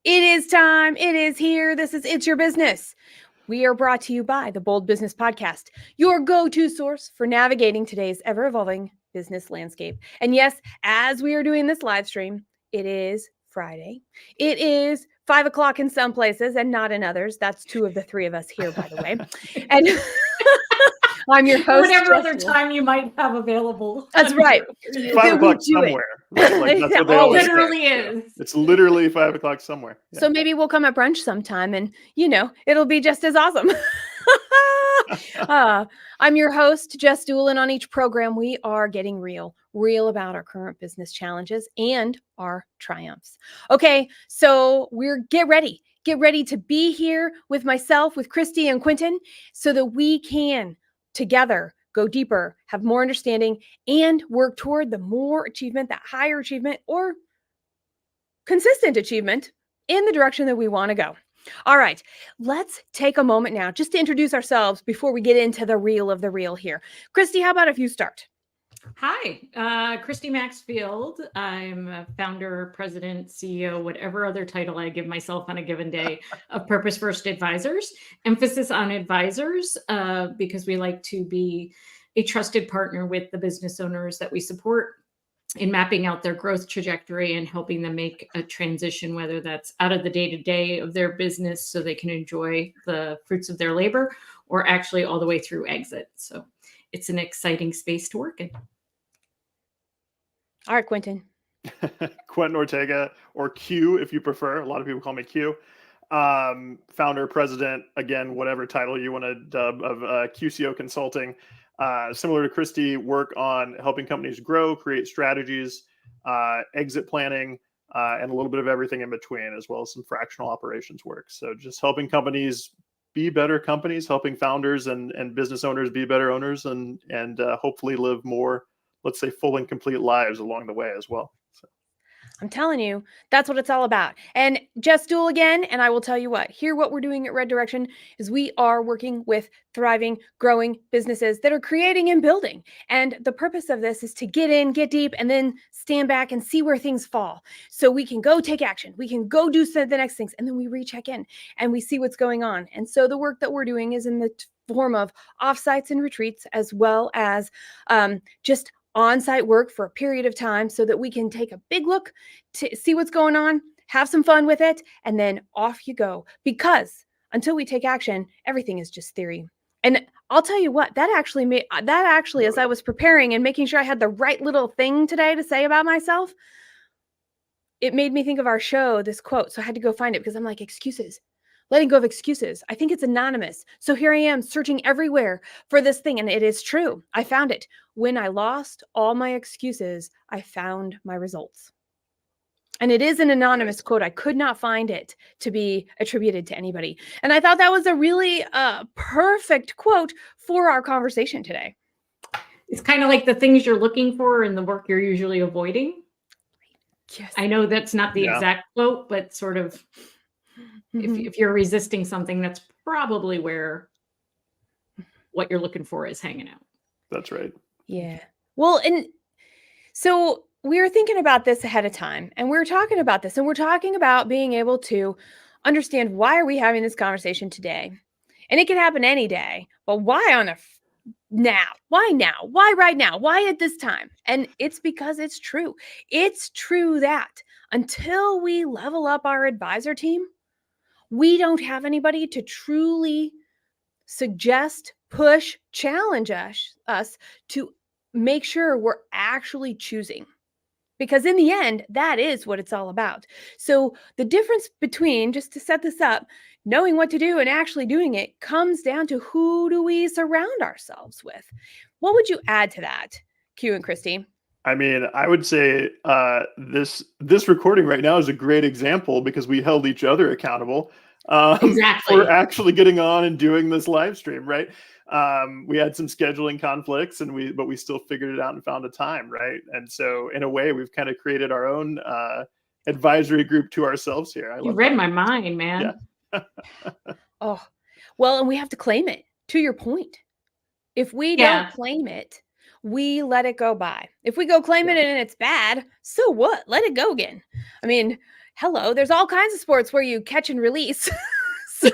It is time. It is here. This is It's Your Business. We are brought to you by the Bold Business Podcast, your go-to source for navigating today's ever-evolving business landscape. And yes, as we are doing this live stream, it is Friday. It is 5 o'clock in some places and not in others. That's two of the three of us here, by the way. And I'm your host. Whatever other time you might have available. That's right. 5 o'clock somewhere. Right? Like, that's what they always literally say. is. It's literally 5 o'clock somewhere. Yeah. So maybe we'll come at brunch sometime and, it'll be just as awesome. I'm your host, Jess Dewell, and on each program, we are getting real about our current business challenges and our triumphs. Okay, so get ready to be here with myself, with Christy and Quentin, so that we can together go deeper, have more understanding, and work toward the more achievement, that higher achievement, or consistent achievement in the direction that we want to go. All right, let's take a moment now just to introduce ourselves before we get into the real of the real here. Christy, how about if you start? Hi, Christy Maxfield. I'm a founder, president, CEO, whatever other title I give myself on a given day of Purpose First Advisors. Emphasis on advisors because we like to be a trusted partner with the business owners that we support in mapping out their growth trajectory and helping them make a transition, whether that's out of the day-to-day of their business so they can enjoy the fruits of their labor, or actually all the way through exit. So it's an exciting space to work in. All right, Quentin. Quentin Ortega, or Q if you prefer. A lot of people call me Q. Founder, president, again, whatever title you want to dub, of QCO Consulting. Similar to Christy, work on helping companies grow, create strategies, exit planning, and a little bit of everything in between, as well as some fractional operations work. So just helping companies be better companies, helping founders and business owners be better owners, and hopefully live more, let's say, full and complete lives along the way as well. So. I'm telling you, that's what it's all about. And Jess Dewell again, and I will tell you what we're doing at Red Direction is we are working with thriving, growing businesses that are creating and building. And the purpose of this is to get in, get deep, and then stand back and see where things fall. So we can go take action. We can go do the next things. And then we recheck in and we see what's going on. And so the work that we're doing is in the form of offsites and retreats, as well as just on-site work for a period of time so that we can take a big look to see what's going on, have some fun with it, and then off you go. Because until we take action, everything is just theory. And I'll tell you what, that actually, as I was preparing and making sure I had the right little thing today to say about myself, it made me think of our show, this quote. So I had to go find it because I'm like, excuses. Letting go of excuses. I think it's anonymous. So here I am searching everywhere for this thing. And it is true. I found it. When I lost all my excuses, I found my results. And it is an anonymous quote. I could not find it to be attributed to anybody. And I thought that was a really perfect quote for our conversation today. It's kind of like the things you're looking for in the work you're usually avoiding. Yes. I know that's not the exact quote, but sort of, if you're resisting something, that's probably where what you're looking for is hanging out. That's right. Yeah. Well, and so we were thinking about this ahead of time, and we were talking about this, and we're talking about being able to understand, why are we having this conversation today? And it can happen any day, but why now? Why now? Why right now? Why at this time? And it's because it's true. It's true that until we level up our advisor team, we don't have anybody to truly suggest, push, challenge us to make sure we're actually choosing. Because in the end, that is what it's all about. So the difference between, just to set this up, knowing what to do and actually doing it comes down to, who do we surround ourselves with? What would you add to that, Q and Christy? I mean, I would say this recording right now is a great example, because we held each other accountable for actually getting on and doing this live stream, right? We had some scheduling conflicts, but we still figured it out and found a time, right? And so in a way, we've kind of created our own advisory group to ourselves here. You read my mind, man. Yeah. Oh, well, and we have to claim it, to your point. If we don't claim it, we let it go by. If we go claim it and it's bad, so what? Let it go again. I mean, Hello, there's all kinds of sports where you catch and release. So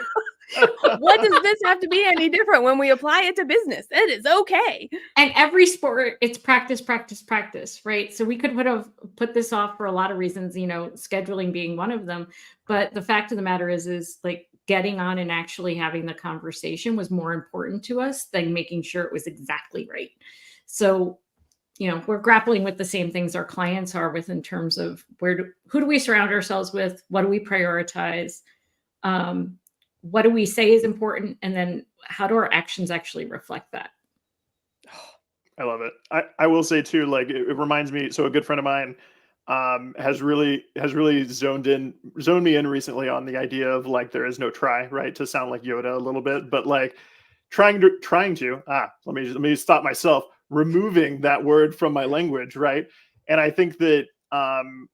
what does this have to be any different when we apply it to business? It is okay. And every sport, it's practice, practice, practice, right? So we could have put this off for a lot of reasons, scheduling being one of them. But the fact of the matter is like getting on and actually having the conversation was more important to us than making sure it was exactly right. So, we're grappling with the same things our clients are with in terms of who do we surround ourselves with? What do we prioritize? What do we say is important? And then how do our actions actually reflect that? I love it. I will say too, like it reminds me. So a good friend of mine has really zoned me in recently on the idea of like there is no try, right? To sound like Yoda a little bit, but like trying to let me stop myself, removing that word from my language, right? And I think that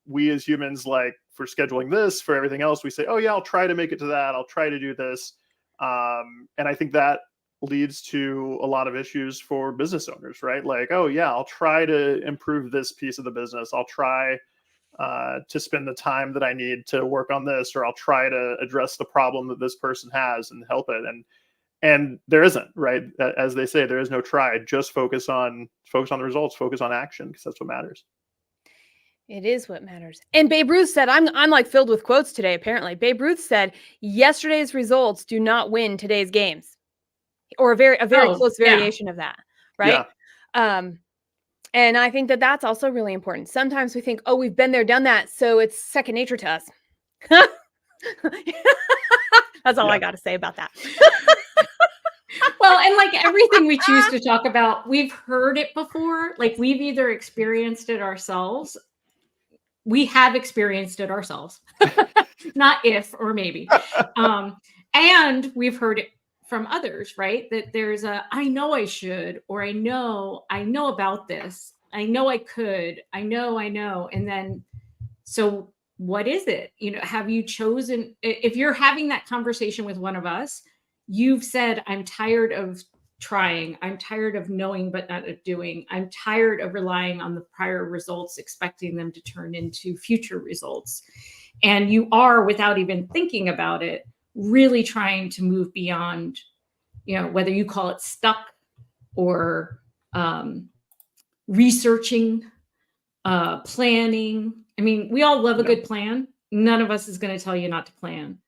we as humans, like for scheduling this, for everything else, we say, oh yeah, I'll try to make it to that. I'll try to do this. And I think that leads to a lot of issues for business owners, right? Like, oh yeah, I'll try to improve this piece of the business. I'll try to spend the time that I need to work on this, or I'll try to address the problem that this person has and help it. And there isn't, right? As they say, there is no try. Just focus on the results, focus on action, because that's what matters. It is what matters. And Babe Ruth said, I'm like filled with quotes today, apparently. Babe Ruth said, yesterday's results do not win today's games. Or a very close variation of that, right? Yeah. And I think that that's also really important. Sometimes we think, oh, we've been there, done that, so it's second nature to us. That's all I got to say about that. Well, and like everything we choose to talk about, we've heard it before. Like we've either experienced it ourselves. We have experienced it ourselves. Not if or maybe. And we've heard it from others, right? That there's I know I should, or I know about this. I know I could, I know. And then, so what is it? Have you chosen, if you're having that conversation with one of us, you've said, I'm tired of trying. I'm tired of knowing, but not of doing. I'm tired of relying on the prior results, expecting them to turn into future results. And you are, without even thinking about it, really trying to move beyond, whether you call it stuck or researching, planning. I mean, we all love a good plan. None of us is going to tell you not to plan.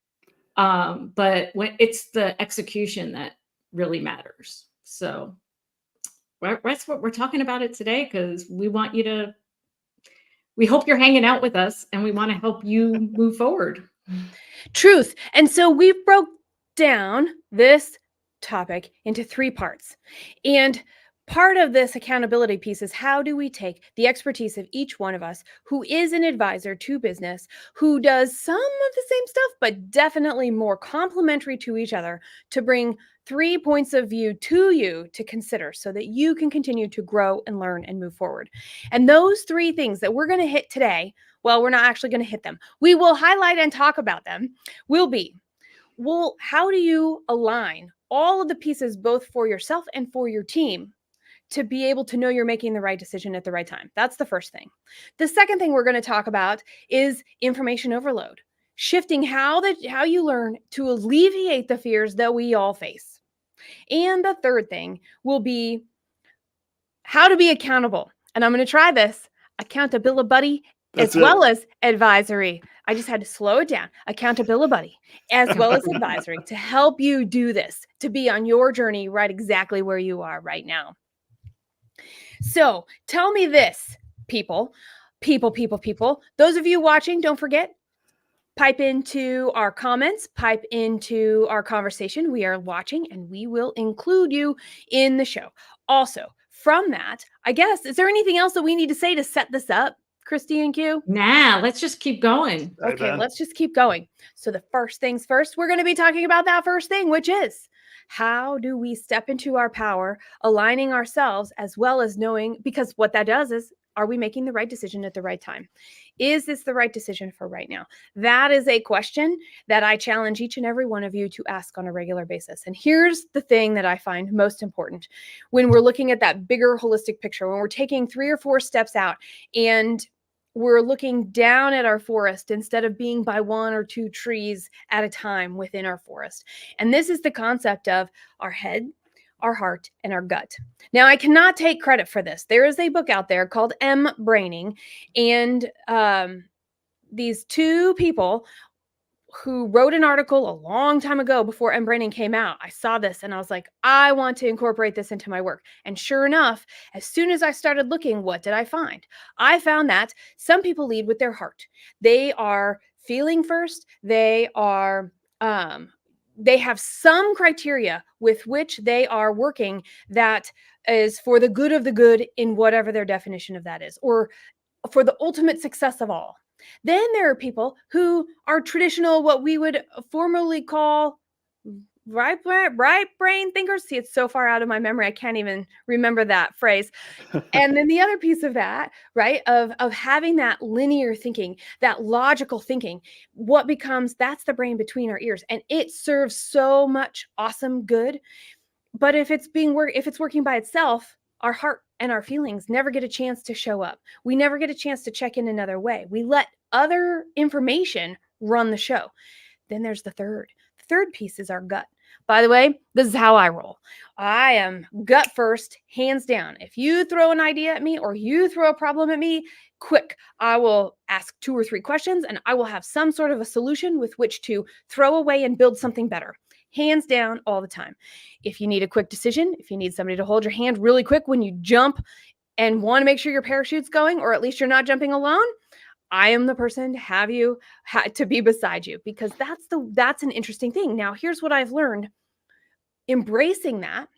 But when it's the execution that really matters. So that's what we're talking about it today, because we hope you're hanging out with us and we want to help you move forward. Truth. And so we broke down this topic into 3 parts. And part of this accountability piece is, how do we take the expertise of each one of us who is an advisor to business, who does some of the same stuff, but definitely more complementary to each other, to bring 3 points of view to you to consider so that you can continue to grow and learn and move forward. And those 3 things that we're going to hit today, well, we're not actually going to hit them. We will highlight and talk about them, will be, well, how do you align all of the pieces, both for yourself and for your team, to be able to know you're making the right decision at the right time? That's the first thing. The second thing we're going to talk about is information overload, shifting how you learn to alleviate the fears that we all face. And the third thing will be how to be accountable. And I'm going to try this: accountability buddy as well as advisory. I just had to slow it down. Accountability buddy as well as advisory to help you do this, to be on your journey right exactly where you are right now. So tell me this, people. Those of you watching, don't forget, pipe into our comments, pipe into our conversation. We are watching and we will include you in the show. Also, from that, I guess, is there anything else that we need to say to set this up, Christy and Q? Nah, let's just keep going. Okay, let's just keep going. So the first things first, we're going to be talking about that first thing, which is, how do we step into our power, aligning ourselves as well as knowing, because what that does is, are we making the right decision at the right time? Is this the right decision for right now? That is a question that I challenge each and every one of you to ask on a regular basis. And here's the thing that I find most important when we're looking at that bigger holistic picture, when we're taking 3 or 4 steps out and we're looking down at our forest instead of being by one or two trees at a time within our forest. And this is the concept of our head, our heart, and our gut. Now, I cannot take credit for this. There is a book out there called Braining, and these two people who wrote an article a long time ago before Braining came out. I saw this and I was like, I want to incorporate this into my work. And sure enough, as soon as I started looking, what did I find? I found that some people lead with their heart. They are feeling first. They are they have some criteria with which they are working that is for the good of the good in whatever their definition of that is, or for the ultimate success of all. Then there are people who are traditional, what we would formerly call right brain thinkers. See, it's so far out of my memory, I can't even remember that phrase. And then the other piece of that, right, of having that linear thinking, that logical thinking, what becomes, that's the brain between our ears. And it serves so much awesome good. But if it's working by itself, our heart and our feelings never get a chance to show up. We never get a chance to check in another way. We let other information run the show. Then there's the third. The third piece is our gut. By the way, this is how I roll. I am gut first, hands down. If you throw an idea at me or you throw a problem at me, quick, I will ask 2 or 3 questions and I will have some sort of a solution with which to throw away and build something better. Hands down, all the time. If you need a quick decision, if you need somebody to hold your hand really quick when you jump and want to make sure your parachute's going, or at least you're not jumping alone, I am the person to have you to be beside you, because that's an interesting thing. Now, here's what I've learned. Embracing that,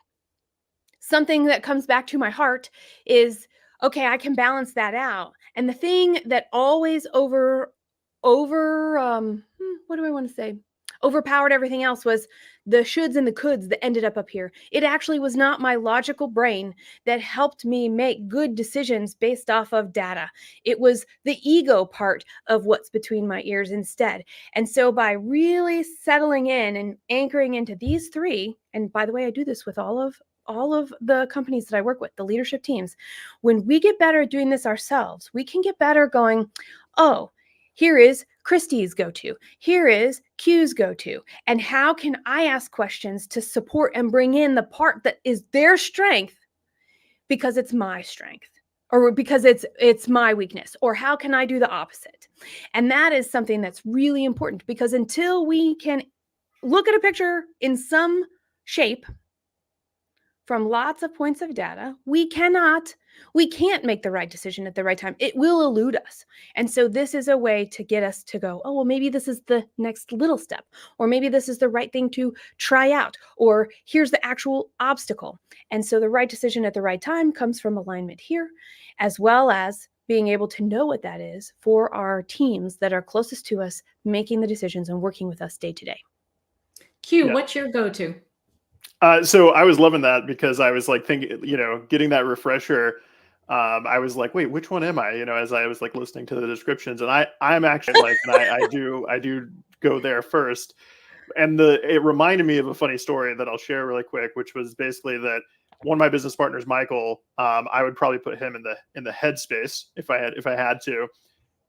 something that comes back to my heart is, okay, I can balance that out. And the thing that always what do I want to say? Overpowered everything else was the shoulds and the coulds that ended up here. It actually was not my logical brain that helped me make good decisions based off of data. It was the ego part of what's between my ears instead. And so by really settling in and anchoring into these 3, and by the way, I do this with all of the companies that I work with, the leadership teams, when we get better at doing this ourselves, we can get better going, oh, here is Christy's go-to. Here is Q's go-to. And how can I ask questions to support and bring in the part that is their strength because it's my strength, or because it's my weakness, or how can I do the opposite? And that is something that's really important, because until we can look at a picture in some shape from lots of points of data, we can't make the right decision at the right time. It will elude us. And so this is a way to get us to go, oh, well, maybe this is the next little step, or maybe this is the right thing to try out, or here's the actual obstacle. And so the right decision at the right time comes from alignment here, as well as being able to know what that is for our teams that are closest to us, making the decisions and working with us day to day. Q, yeah. What's your go-to? So I was loving that, because I was like thinking, getting that refresher. I was like, wait, which one am I? As I was like listening to the descriptions, and I'm actually like, I do go there first. And it reminded me of a funny story that I'll share really quick, which was basically that one of my business partners, Michael, I would probably put him in the headspace if I had to.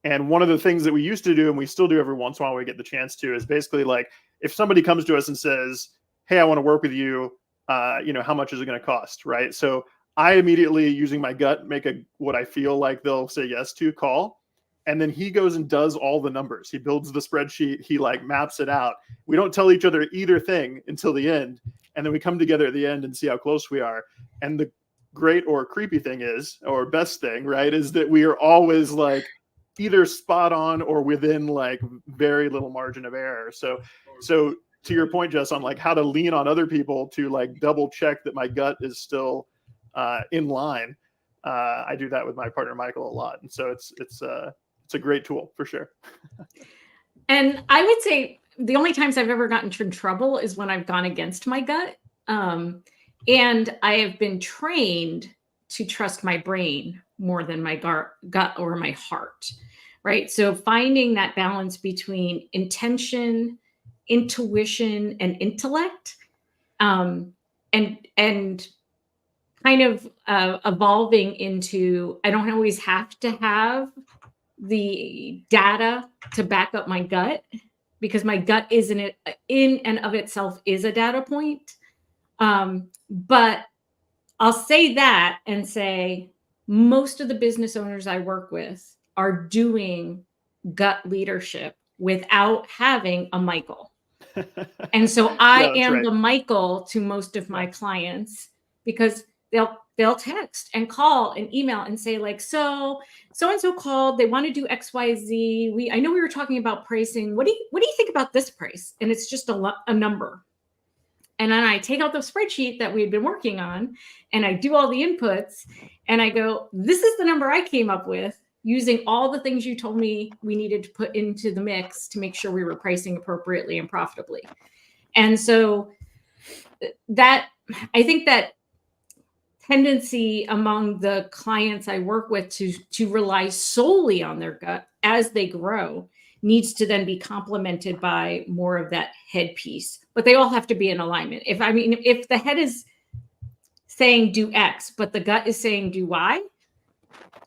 And one of the things that we used to do, and we still do every once in a while when we get the chance to, is basically like, if somebody comes to us and says, hey, I want to work with you, how much is it going to cost, right? So I immediately, using my gut, make what I feel like they'll say yes to call. And then he goes and does all the numbers. He builds the spreadsheet. He like maps it out. We don't tell each other either thing until the end. And then we come together at the end and see how close we are. And the great or creepy thing is, or best thing, right, is that we are always like either spot on or within like very little margin of error. So to your point, Jess, on like how to lean on other people to like double check that my gut is still in line. I do that with my partner, Michael, a lot. And so it's a great tool for sure. And I would say the only times I've ever gotten in trouble is when I've gone against my gut. And I have been trained to trust my brain more than my gut or my heart, right? So finding that balance between intention, intuition, and intellect, and kind of evolving into, I don't always have to have the data to back up my gut, because my gut isn't in and of itself is a data point. But I'll say that and say most of the business owners I work with are doing gut leadership without having a Michael. And so I am right. the Michael to most of my clients, because they'll text and call and email and say like, so and so called, they want to do XYZ. I know we were talking about pricing. What do you think about this price? And it's just a number. And then I take out the spreadsheet that we had been working on and I do all the inputs and I go, this is the number I came up with using all the things you told me we needed to put into the mix to make sure we were pricing appropriately and profitably. And so that, I think that tendency among the clients I work with to rely solely on their gut as they grow needs to then be complemented by more of that head piece. But they all have to be in alignment. If the head is saying do X, but the gut is saying do Y,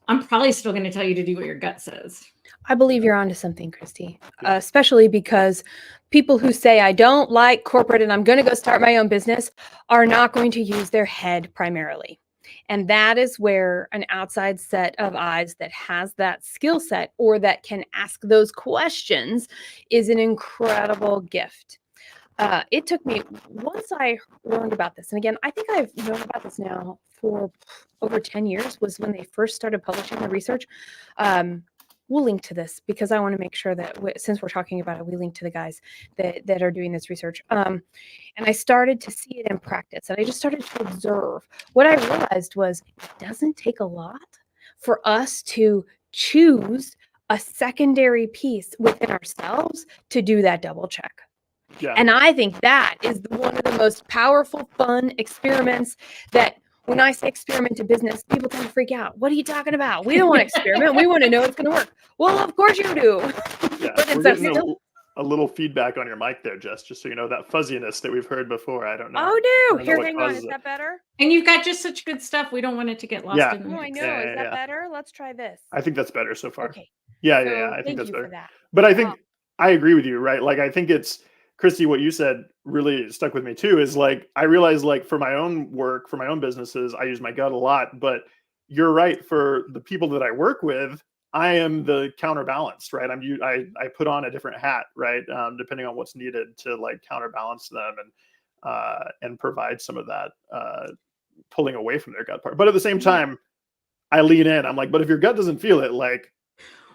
I'm probably still going to tell you to do what your gut says. I believe you're onto something, Christy, especially because people who say, I don't like corporate and I'm going to go start my own business are not going to use their head primarily. And that is where an outside set of eyes that has that skill set or that can ask those questions is an incredible gift. It took me, once I learned about this, and again, I think I've known about this now for over 10 years, was when they first started publishing the research. We'll link to this because I want to make sure that since we're talking about it, we link to the guys that are doing this research. And I started to see it in practice and I just started to observe. What I realized was it doesn't take a lot for us to choose a secondary piece within ourselves to do that double check. Yeah. And I think that is one of the most powerful, fun experiments that when I say experiment to business, people tend to freak out. What are you talking about? We don't want to experiment. We want to know it's going to work. Well, of course you do. Yeah, but we're getting a little feedback on your mic there, Jess, just so you know, that fuzziness that we've heard before. I don't know. Oh, no. Here, hang on. Is that better? And you've got just such good stuff. We don't want it to get lost in the mix. Oh, I know. Is that better? Let's try this. I think that's better so far. Okay. Yeah. I think that's better. But I think I agree with you, right? Like, I think it's, Christy, what you said really stuck with me too, is like, I realized like for my own work, for my own businesses, I use my gut a lot, but you're right. For the people that I work with, I am the counterbalance, right? I put on a different hat, right? Depending on what's needed to like counterbalance them and provide some of that pulling away from their gut part. But at the same time, I lean in. I'm like, but if your gut doesn't feel it, like,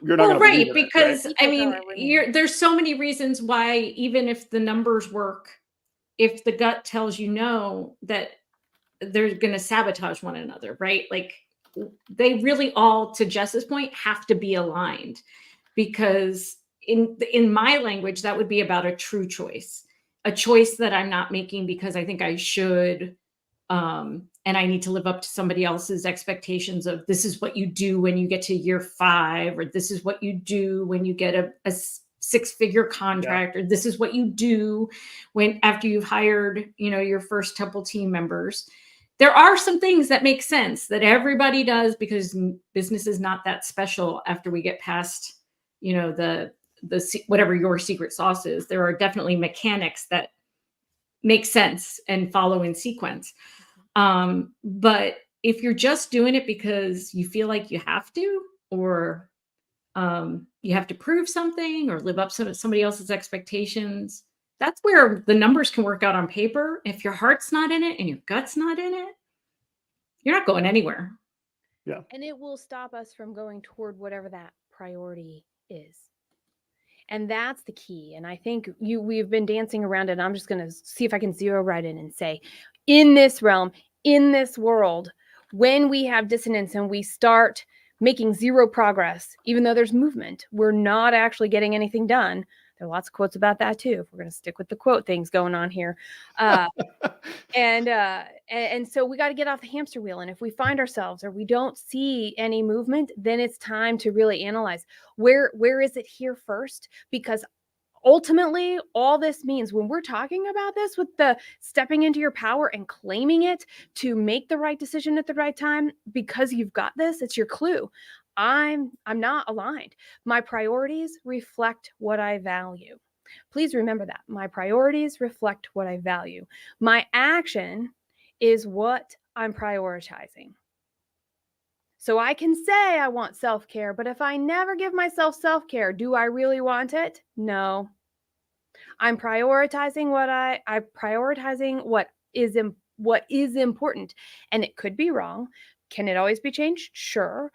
you're not going to right, because it, right? There's so many reasons why, even if the numbers work, if the gut tells you no, that they're going to sabotage one another, right? Like, they really all, to Jess's point, have to be aligned, because in my language, that would be about a true choice, a choice that I'm not making because I think I should, and I need to live up to somebody else's expectations of this is what you do when you get to year 5, or this is what you do when you get a 6-figure contract, or this is what you do when after you've hired, your first couple team members. There are some things that make sense that everybody does because business is not that special after we get past, the whatever your secret sauce is. There are definitely mechanics that make sense and follow in sequence. But if you're just doing it because you feel like you have to, or you have to prove something or live up to somebody else's expectations, that's where the numbers can work out on paper. If your heart's not in it and your gut's not in it, you're not going anywhere. Yeah. And it will stop us from going toward whatever that priority is. And that's the key. And I think we've been dancing around it. And I'm just going to see if I can zero right in and say, in this realm, in this world, when we have dissonance and we start making zero progress, even though there's movement, we're not actually getting anything done. There are lots of quotes about that too, if we're going to stick with the quote things going on here. And so we got to get off the hamster wheel. And if we find ourselves or we don't see any movement, then it's time to really analyze where is it here first? Because ultimately, all this means when we're talking about this with the stepping into your power and claiming it to make the right decision at the right time, because you've got this, it's your clue. I'm not aligned. My priorities reflect what I value. Please remember that. My priorities reflect what I value. My action is what I'm prioritizing. So I can say I want self-care, but if I never give myself self-care, do I really want it? No. I'm prioritizing what is important. And it could be wrong. Can it always be changed? Sure.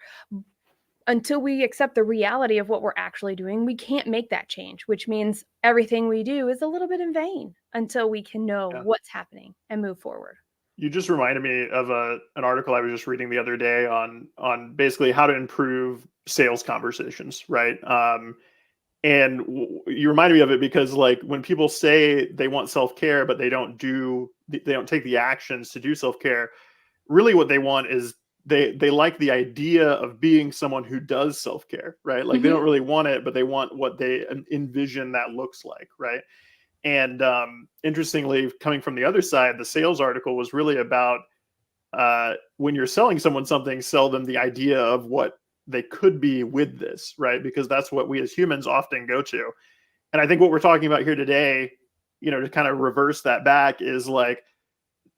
Until we accept the reality of what we're actually doing, we can't make that change, which means everything we do is a little bit in vain until we can know what's happening and move forward. You just reminded me of an article I was just reading the other day on basically how to improve sales conversations, right? You reminded me of it because, like, when people say they want self-care, but they don't take the actions to do self-care, really what they want is they like the idea of being someone who does self-care, right? Like, they don't really want it, but they want what they envision that looks like, right? And interestingly, coming from the other side, the sales article was really about when you're selling someone something, sell them the idea of what they could be with this, right? Because that's what we as humans often go to. And I think what we're talking about here today, to kind of reverse that back, is like,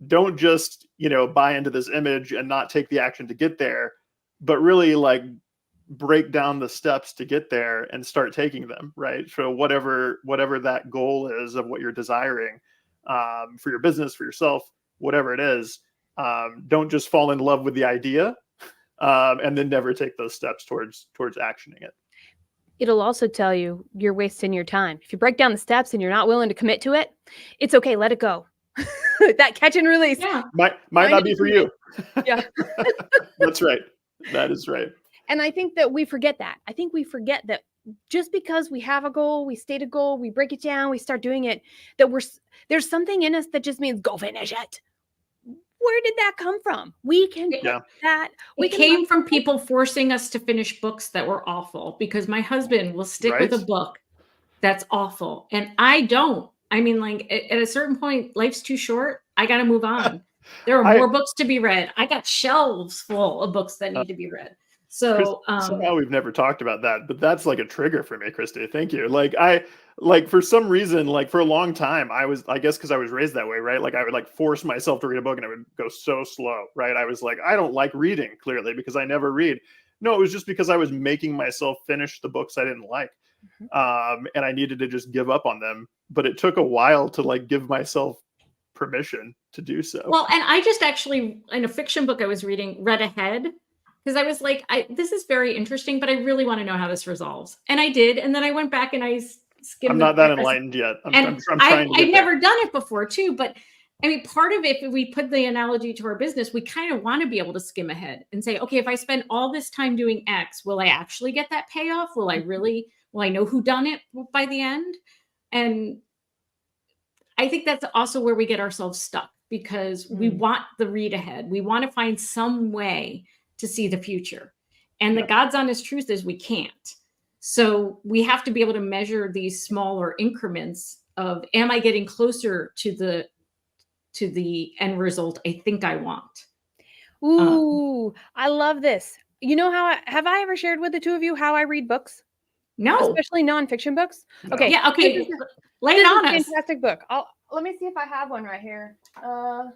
don't just, buy into this image and not take the action to get there, but really, like, break down the steps to get there and start taking them, right? So whatever that goal is of what you're desiring, for your business, for yourself, whatever it is, don't just fall in love with the idea, and then never take those steps towards actioning it. It'll also tell you you're wasting your time. If you break down the steps and you're not willing to commit to it, it's okay. Let it go. That catch and release might not be for you. Yeah. That's right. That is right. And I think that we forget that. I think we forget that just because we have a goal, we state a goal, we break it down, we start doing it, that there's something in us that just means go finish it. Where did that come from? We can put that. It came from people forcing us to finish books that were awful, because my husband will stick with a book that's awful. And I don't. I mean, like, at a certain point, life's too short. I got to move on. There are more books to be read. I got shelves full of books that need to be read. So somehow we've never talked about that, but that's like a trigger for me, Christy. Thank you. For some reason, like, for a long time, I guess because I was raised that way, right? Like, I would, like, force myself to read a book and I would go so slow, right? I was like, I don't like reading, clearly, because I never read. No, it was just because I was making myself finish the books I didn't like. And I needed to just give up on them. But it took a while to, like, give myself permission to do so. Well, and I just actually, in a fiction book I was reading, read ahead, because I was like, this is very interesting, but I really want to know how this resolves. And I did. And then I went back and I skimmed. I'm not that enlightened yet. I'm trying to I've never done it before too, but I mean, part of it, if we put the analogy to our business, we kind of want to be able to skim ahead and say, okay, if I spend all this time doing X, will I actually get that payoff? Will I know who done it by the end? And I think that's also where we get ourselves stuck, because we want the read ahead. We want to find some way to see the future. And the God's honest truth is we can't. So we have to be able to measure these smaller increments of, am I getting closer to the end result I think I want? Ooh, I love this. You know have I ever shared with the two of you how I read books? No. Especially nonfiction books? No. Okay. Yeah, okay. Lay it on us. Fantastic book. Let me see if I have one right here. No.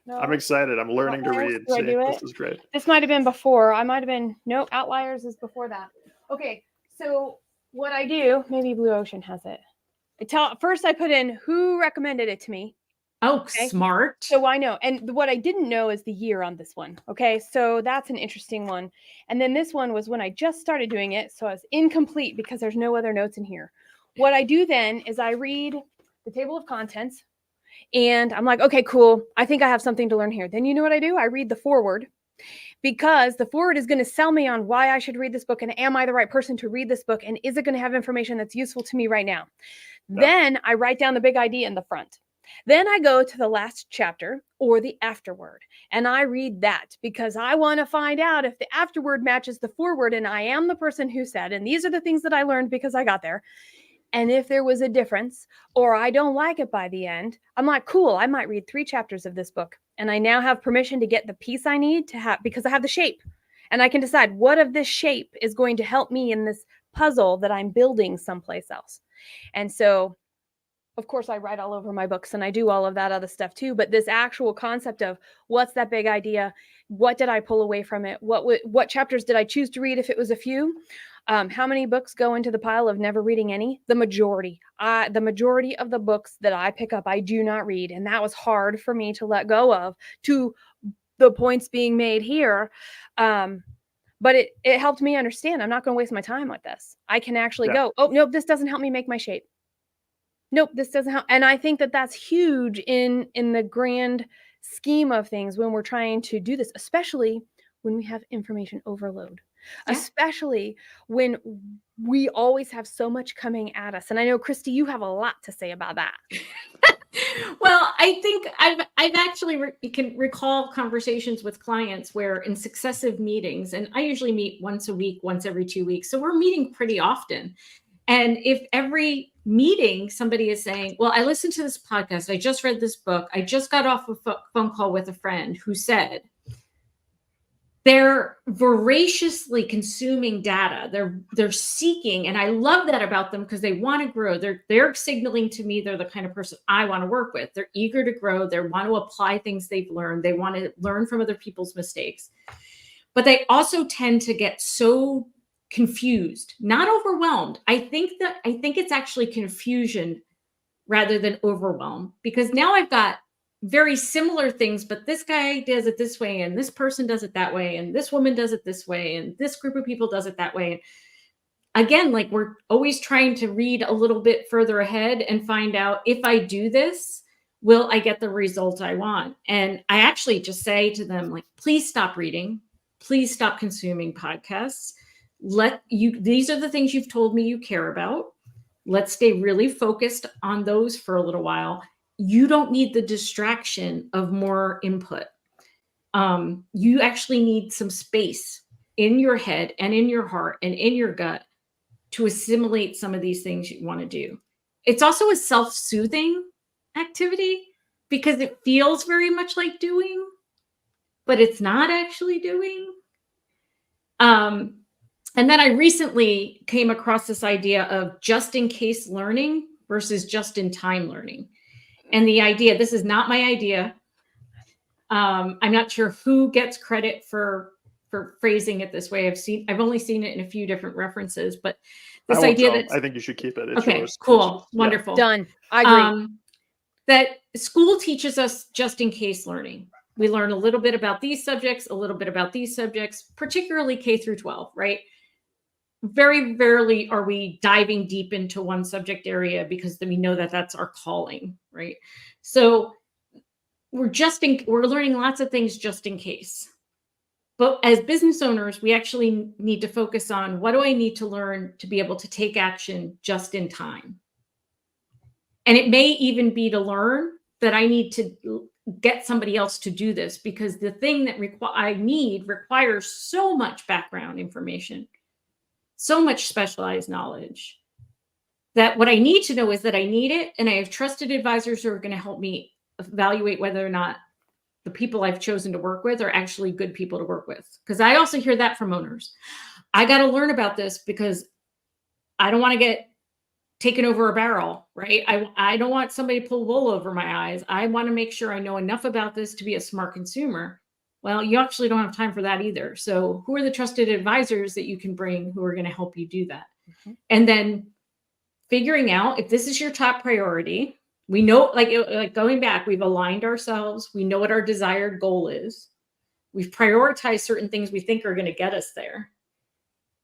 I'm excited. I'm learning to read. This is great. This might have been before. No, Outliers is before that. Okay. So what I do, maybe Blue Ocean has it. First I put in who recommended it to me. Oh, okay. Smart. So I know. And what I didn't know is the year on this one. Okay. So that's an interesting one. And then this one was when I just started doing it. So I was incomplete because there's no other notes in here. What I do then is I read the table of contents and I'm like, okay, cool. I think I have something to learn here. Then you know what I do? I read the foreword, because the foreword is going to sell me on why I should read this book. And am I the right person to read this book? And is it going to have information that's useful to me right now? No. Then I write down the big idea in the front. Then I go to the last chapter or the afterword, and I read that because I want to find out if the afterword matches the foreword and I am the person who said, and these are the things that I learned because I got there. And if there was a difference or I don't like it by the end, I'm like, cool, I might read 3 chapters of this book. And I now have permission to get the piece I need to have, because I have the shape And I can decide what of this shape is going to help me in this puzzle that I'm building someplace else. And so, of course, I write all over my books and I do all of that other stuff too. But this actual concept of what's that big idea? What did I pull away from it? What chapters did I choose to read if it was a few? How many books go into the pile of never reading any? The majority. The majority of the books that I pick up, I do not read. And that was hard for me to let go of, to the points being made here. But it helped me understand I'm not going to waste my time like this. I can actually go, oh, nope, this doesn't help me make my shape. Nope, this doesn't help. And I think that that's huge in the grand scheme of things when we're trying to do this, especially when we have information overload, especially when we always have so much coming at us. And I know, Christy, you have a lot to say about that. Well, I think I've actually you can recall conversations with clients where in successive meetings, and I usually meet once a week, once every 2 weeks. So we're meeting pretty often. And if every meeting somebody is saying, well, I listened to this podcast, I just read this book, I just got off a phone call with a friend who said, they're voraciously consuming data. They're seeking, and I love that about them because they want to grow. They're signaling to me they're the kind of person I want to work with. They're eager to grow. They want to apply things they've learned. They want to learn from other people's mistakes. But they also tend to get so confused, not overwhelmed. I think it's actually confusion rather than overwhelm, because now I've got very similar things, but this guy does it this way, and this person does it that way, and this woman does it this way, and this group of people does it that way. Again, like, we're always trying to read a little bit further ahead and find out, if I do this, will I get the result I want? And I actually just say to them, like, please stop reading. Please stop consuming podcasts. These are the things you've told me you care about. Let's stay really focused on those for a little while. You don't need the distraction of more input. You actually need some space in your head and in your heart and in your gut to assimilate some of these things you want to do. It's also a self-soothing activity because it feels very much like doing, but it's not actually doing. And then I recently came across this idea of just-in-case learning versus just-in-time learning. And the idea, this is not my idea. I'm not sure who gets credit for phrasing it this way. I've only seen it in a few different references, but this idea that I think you should keep it. It's okay, yours. cool, wonderful, done. I agree. That school teaches us just-in-case learning. We learn a little bit about these subjects, a little bit about these subjects, particularly K through 12, right? Very rarely are we diving deep into one subject area because then we know that that's our calling, right? So we're learning lots of things just in case. But as business owners, we actually need to focus on, what do I need to learn to be able to take action just in time? And it may even be to learn that I need to get somebody else to do this, because the thing that I need requires so much background information, so much specialized knowledge, that what I need to know is that I need it. And I have trusted advisors who are going to help me evaluate whether or not the people I've chosen to work with are actually good people to work with. Because I also hear that from owners. I got to learn about this because I don't want to get taken over a barrel, right? I don't want somebody to pull wool over my eyes. I want to make sure I know enough about this to be a smart consumer. Well, you actually don't have time for that either. So who are the trusted advisors that you can bring who are going to help you do that? Mm-hmm. And then figuring out if this is your top priority. We know, like going back, we've aligned ourselves. We know what our desired goal is. We've prioritized certain things we think are going to get us there.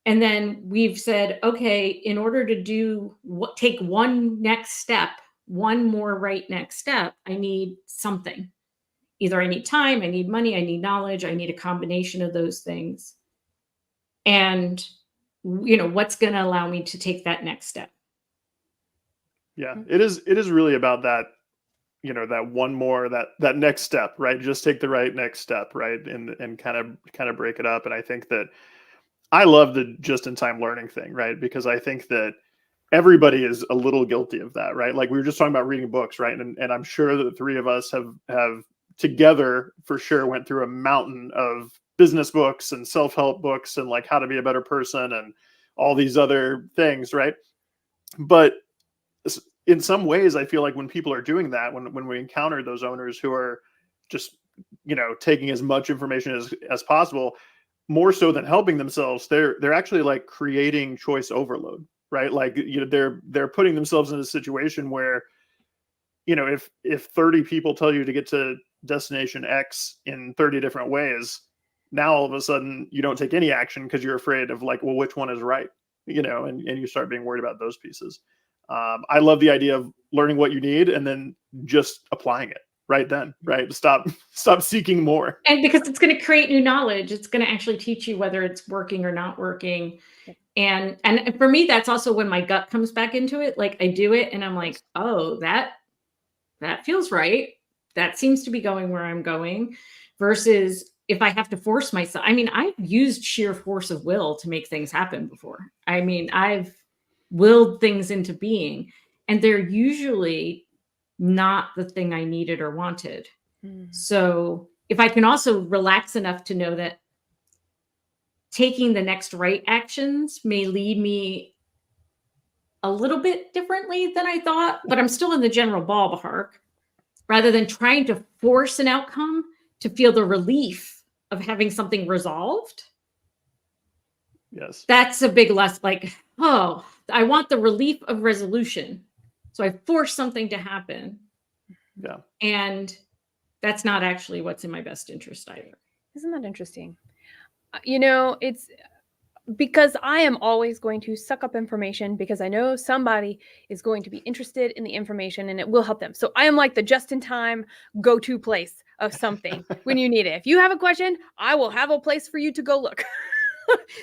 And then we've said, okay, in order to take one next step, one more right next step, I need something. Either I need time, I need money, I need knowledge, I need a combination of those things. And, what's going to allow me to take that next step? Yeah, it is really about that, that one more, that next step, right? Just take the right next step, right? And kind of break it up. And I think that I love the just-in-time learning thing, right? Because I think that everybody is a little guilty of that, right? Like we were just talking about reading books, right? And I'm sure that the three of us have together for sure went through a mountain of business books and self-help books and like how to be a better person and all these other things, right? But in some ways, I feel like when people are doing that, when we encounter those owners who are just, taking as much information as possible, more so than helping themselves, they're actually like creating choice overload, right? Like, they're putting themselves in a situation where, if 30 people tell you to get to destination X in 30 different ways, now all of a sudden you don't take any action because you're afraid of like, well, which one is right? And you start being worried about those pieces. I love the idea of learning what you need and then just applying it right then, right? Stop seeking more. And because it's going to create new knowledge, it's going to actually teach you whether it's working or not working. And for me, that's also when my gut comes back into it. Like I do it and I'm like, oh, that feels right. That seems to be going where I'm going, versus if I have to force myself. I mean, I've used sheer force of will to make things happen before. I mean, I've willed things into being, and they're usually not the thing I needed or wanted. So if I can also relax enough to know that taking the next right actions may lead me a little bit differently than I thought, but I'm still in the general ballpark, rather than trying to force an outcome to feel the relief of having something resolved. Yes. That's a big less like, oh, I want the relief of resolution. So I force something to happen. Yeah. And that's not actually what's in my best interest either. Isn't that interesting? It's because I am always going to suck up information because I know somebody is going to be interested in the information and it will help them. So I am like the just-in-time go-to place of something when you need it. If you have a question, I will have a place for you to go look.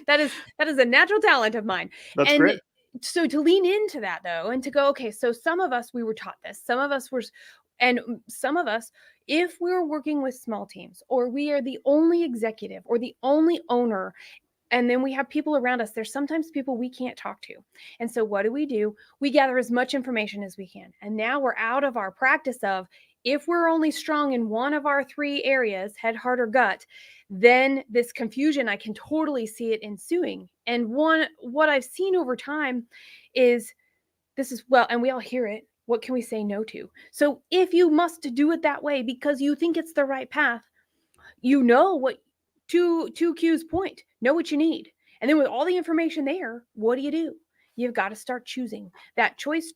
That is a natural talent of mine. That's great. So to lean into that though, and to go, okay, so some of us, we were taught this, some of us, if we're working with small teams, or we are the only executive or the only owner, and then we have people around us, there's sometimes people we can't talk to. And so what do? We gather as much information as we can. And now we're out of our practice of, if we're only strong in one of our three areas, head, heart, or gut, then this confusion, I can totally see it ensuing. And what I've seen over time is and we all hear it. What can we say no to? So if you must do it that way because you think it's the right path, what, to Q's point, know what you need. And then with all the information there, what do? You've got to start choosing that choice.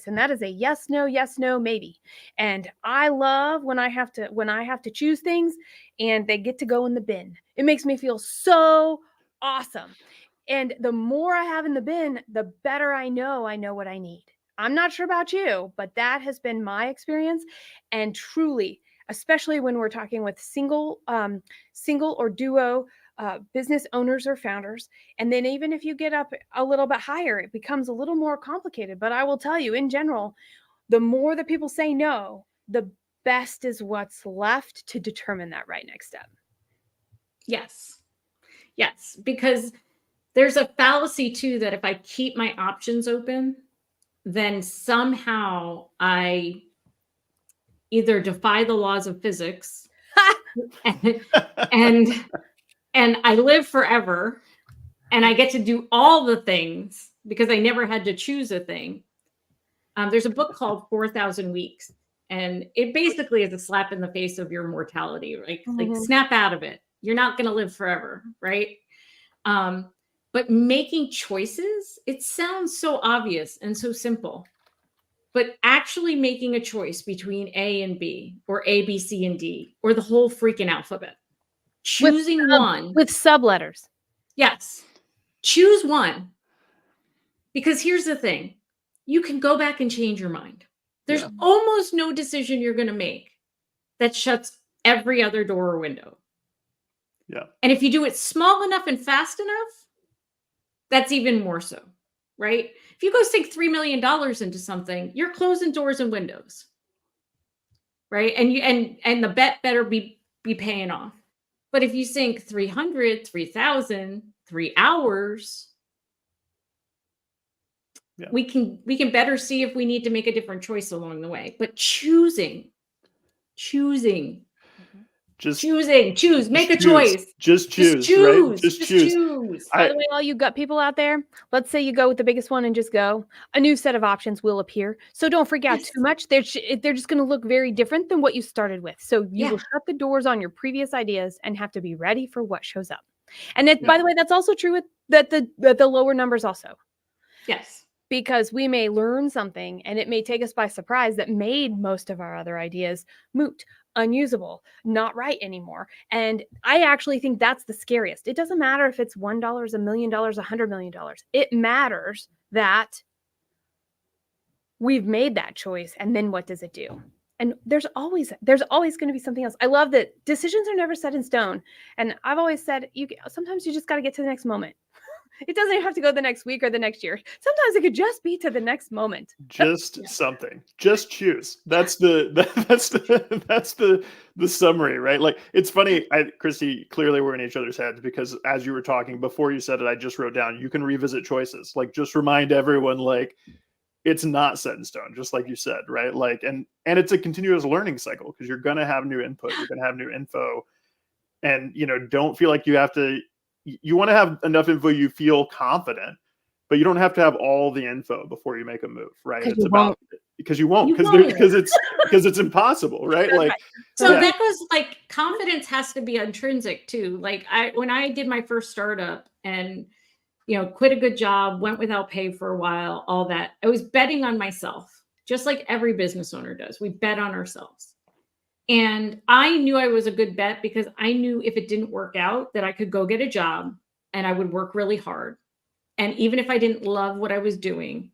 And that is a yes, no, maybe. And I love when I have to choose things and they get to go in the bin. It makes me feel so awesome. And the more I have in the bin, the better I know what I need. I'm not sure about you, but that has been my experience. And truly, especially when we're talking with single or duo business owners or founders. And then even if you get up a little bit higher, it becomes a little more complicated. But I will tell you, in general, the more that people say no, the best is what's left to determine that right next step. Yes, because there's a fallacy too that if I keep my options open, then somehow I either defy the laws of physics and I live forever and I get to do all the things because I never had to choose a thing. There's a book called 4,000 Weeks, and it basically is a slap in the face of your mortality, right? Like snap out of it. You're not going to live forever, right? But making choices, it sounds so obvious and so simple. But actually making a choice between A and B, or A, B, C, and D, or the whole freaking alphabet. Choosing one. With subletters. Yes. Choose one. Because here's the thing. You can go back and change your mind. There's almost no decision you're going to make that shuts every other door or window. Yeah. And if you do it small enough and fast enough, that's even more so, right? If you go sink $3 million into something, you're closing doors and windows, right? And the bet better be paying off. But if you sink 300, 3,000, 3 hours, we can better see if we need to make a different choice along the way. But choosing Choose, make a choose. choice. Just choose, right? Just choose. By the way, all you gut people out there, let's say you go with the biggest one and just go. A new set of options will appear. So don't freak out too much. They're just going to look very different than what you started with. So you will shut the doors on your previous ideas and have to be ready for what shows up. And by the way, that's also true with the lower numbers also. Yes. Because we may learn something and it may take us by surprise that made most of our other ideas moot, unusable, not right anymore. And I actually think that's the scariest. It doesn't matter if it's $1, $1 million, $100 million. It matters that we've made that choice. And then what does it do? And there's always going to be something else. I love that decisions are never set in stone. And I've always said, sometimes you just got to get to the next moment. It doesn't even have to go the next week or the next year. Sometimes it could just be to the next moment. Just something. Just choose. That's the summary, right? Like, it's funny, Christy, clearly we're in each other's heads, because as you were talking, before you said it, I just wrote down, you can revisit choices. Like, just remind everyone, like, it's not set in stone, just like you said, right? Like, and it's a continuous learning cycle, because you're going to have new input, you're going to have new info, and, don't feel like you have to. You want to have enough info you feel confident, but you don't have to have all the info before you make a move, right? It's about because it's impossible, right? Like, so that goes, like, confidence has to be intrinsic too. Like, when I did my first startup and quit a good job, went without pay for a while, all that, I was betting on myself, just like every business owner does. We bet on ourselves. And I knew I was a good bet because I knew if it didn't work out that I could go get a job and I would work really hard. And even if I didn't love what I was doing,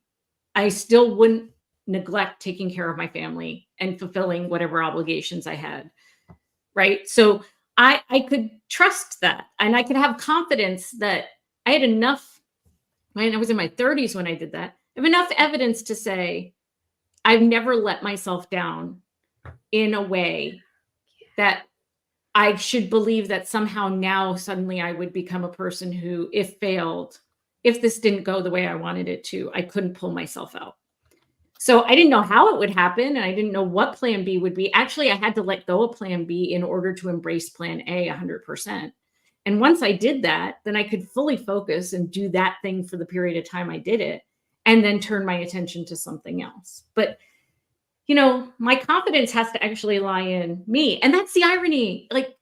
I still wouldn't neglect taking care of my family and fulfilling whatever obligations I had. Right. So I could trust that, and I could have confidence that I had enough. I was in my 30s when I did that. I have enough evidence to say I've never let myself down in a way that I should believe that somehow now suddenly I would become a person who, if this didn't go the way I wanted it to, I couldn't pull myself out. So I didn't know how it would happen, and I didn't know what plan B would be. Actually, I had to let go of plan B in order to embrace plan A 100%. And once I did that, then I could fully focus and do that thing for the period of time I did it, and then turn my attention to something else. But my confidence has to actually lie in me. And that's the irony. Like,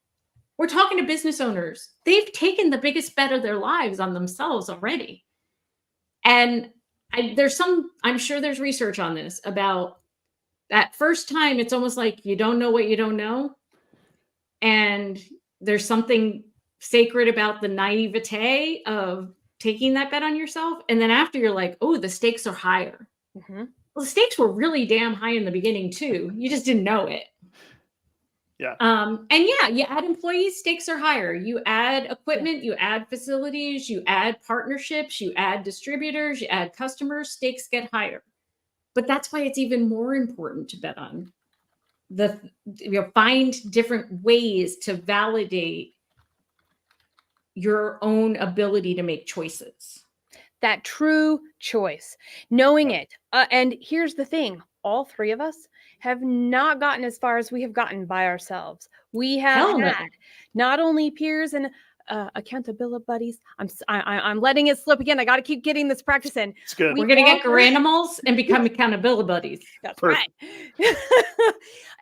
we're talking to business owners. They've taken the biggest bet of their lives on themselves already. And I'm sure there's research on this about that first time. It's almost like you don't know what you don't know. And there's something sacred about the naivete of taking that bet on yourself. And then after, you're like, oh, the stakes are higher. Mm-hmm. Well, the stakes were really damn high in the beginning too. You just didn't know it. Yeah. You add employees, stakes are higher. You add equipment, you add facilities, you add partnerships, you add distributors, you add customers, stakes get higher. But that's why it's even more important to bet on find different ways to validate your own ability to make choices. That true choice, knowing it. And here's the thing. All three of us have not gotten as far as we have gotten by ourselves. We have had not only peers and accountability buddies. I'm letting it slip again. I got to keep getting this practice in. It's good. We're going to get Garanimals and become accountability buddies. That's right.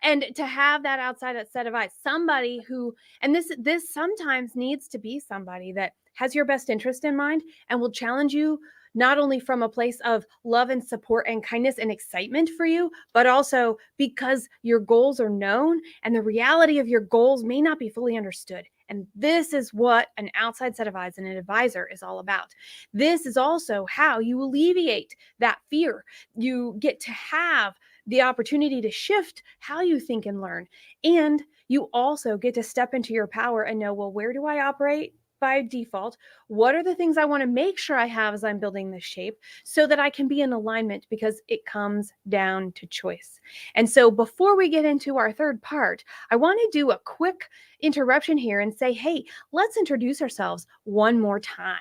And to have that outside set of eyes, somebody who, and this sometimes needs to be somebody that has your best interest in mind and will challenge you not only from a place of love and support and kindness and excitement for you, but also because your goals are known and the reality of your goals may not be fully understood. And this is what an outside set of eyes and an advisor is all about. This is also how you alleviate that fear. You get to have the opportunity to shift how you think and learn. And you also get to step into your power and know, well, where do I operate by default? What are the things I want to make sure I have as I'm building this shape so that I can be in alignment, because it comes down to choice. And so before we get into our third part, I want to do a quick interruption here and say, hey, let's introduce ourselves one more time.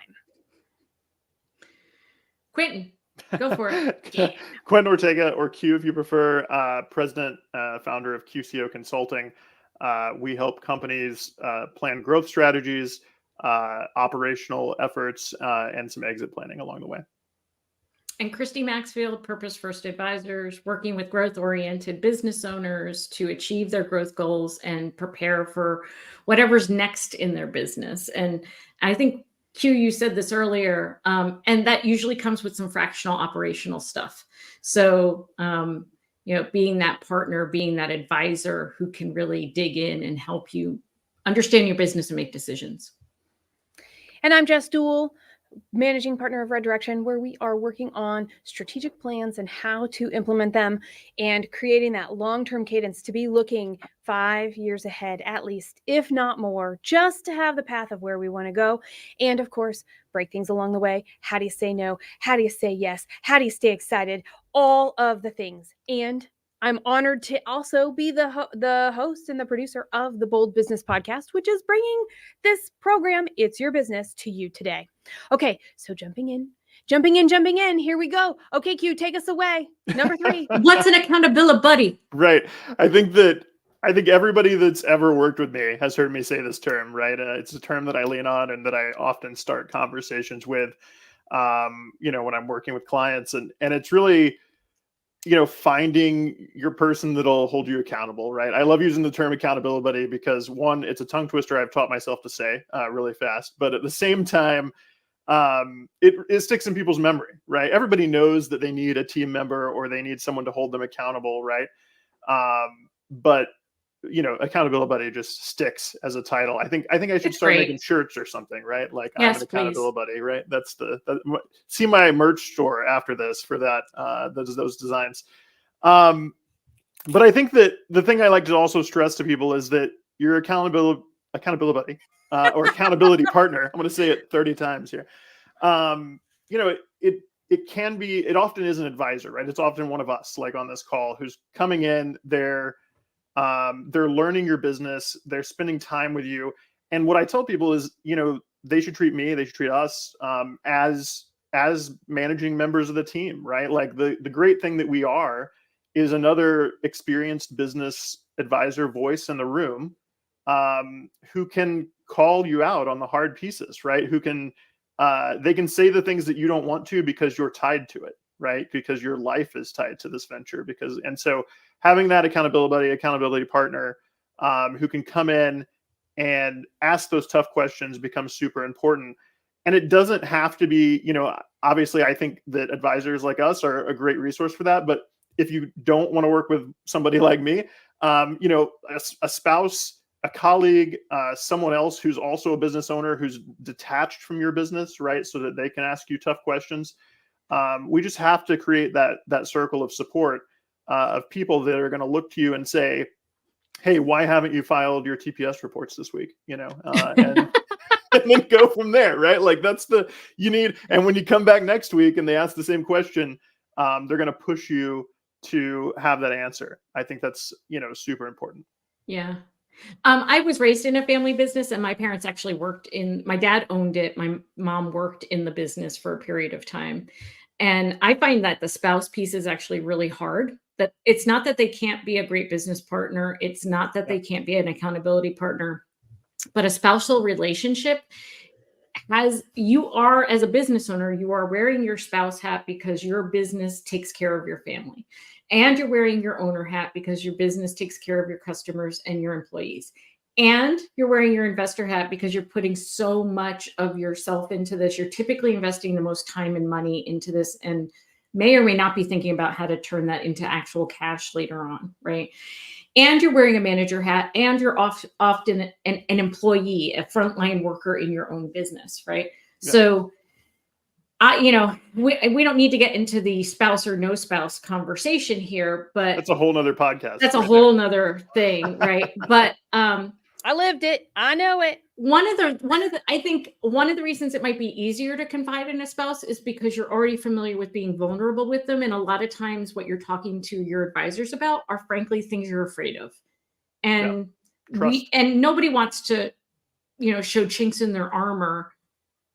Quentin, go for it. Yeah. Quentin Ortega, or Q if you prefer, president, founder of QCO Consulting. We help companies plan growth strategies, operational efforts, and some exit planning along the way. And Christy Maxfield, Purpose First Advisors, working with growth-oriented business owners to achieve their growth goals and prepare for whatever's next in their business. And I think, Q, you said this earlier, and that usually comes with some fractional operational stuff. So, being that partner, being that advisor who can really dig in and help you understand your business and make decisions. And I'm Jess Dewell, managing partner of Red Direction, where we are working on strategic plans and how to implement them and creating that long-term cadence to be looking 5 years ahead, at least, if not more, just to have the path of where we want to go. And of course, break things along the way. How do you say no? How do you say yes? How do you stay excited? All of the things. And I'm honored to also be the host and the producer of the Bold Business Podcast, which is bringing this program, It's Your Business, to you today. Okay, so jumping in. Here we go. Okay, Q, take us away. Number 3. What's an accountability buddy? Right. I think everybody that's ever worked with me has heard me say this term, right? It's a term that I lean on and that I often start conversations with, when I'm working with clients. And it's really, finding your person that'll hold you accountable, right? I love using the term accountability buddy because, one, it's a tongue twister I've taught myself to say really fast, but at the same time, it sticks in people's memory, right? Everybody knows that they need a team member or they need someone to hold them accountable, right? But accountability buddy just sticks as a title. I think I should start making shirts or something, right? Like, yes, I'm an accountability buddy, right? That's see my merch store after this for that, those designs. But I think that the thing I like to also stress to people is that your accountability buddy, or accountability partner, I'm going to say it 30 times here. It often is an advisor, right? It's often one of us, like on this call, who's coming in, they're learning your business, they're spending time with you. And what I tell people is, they should treat me, they should treat us as managing members of the team, right? Like the great thing that we are is another experienced business advisor voice in the room, who can call you out on the hard pieces, right? Who can, they can say the things that you don't want to because you're tied to it, right? Because your life is tied to this venture. And so having that accountability partner, who can come in and ask those tough questions becomes super important. And it doesn't have to be, obviously I think that advisors like us are a great resource for that. But if you don't want to work with somebody like me, a spouse, a colleague, someone else who's also a business owner who's detached from your business, right? So that they can ask you tough questions. We just have to create that circle of support, of people that are going to look to you and say, hey, why haven't you filed your TPS reports this week? And then go from there, right? Like you need, and when you come back next week and they ask the same question, they're going to push you to have that answer. I think that's, super important. Yeah. I was raised in a family business and my parents actually my dad owned it. My mom worked in the business for a period of time. And I find that the spouse piece is actually really hard. That it's not that they can't be a great business partner. It's not that they can't be an accountability partner, but a spousal relationship you are, as a business owner, you are wearing your spouse hat because your business takes care of your family. And you're wearing your owner hat because your business takes care of your customers and your employees. And you're wearing your investor hat because you're putting so much of yourself into this. You're typically investing the most time and money into this and may or may not be thinking about how to turn that into actual cash later on, right? And you're wearing a manager hat and you're often an employee, a frontline worker in your own business, right? Yeah. So we don't need to get into the spouse or no spouse conversation here, but that's a whole nother podcast. That's a whole nother thing, right? But I lived it. I know it. I think one of the reasons it might be easier to confide in a spouse is because you're already familiar with being vulnerable with them. And a lot of times what you're talking to your advisors about are frankly things you're afraid of. And and nobody wants to, show chinks in their armor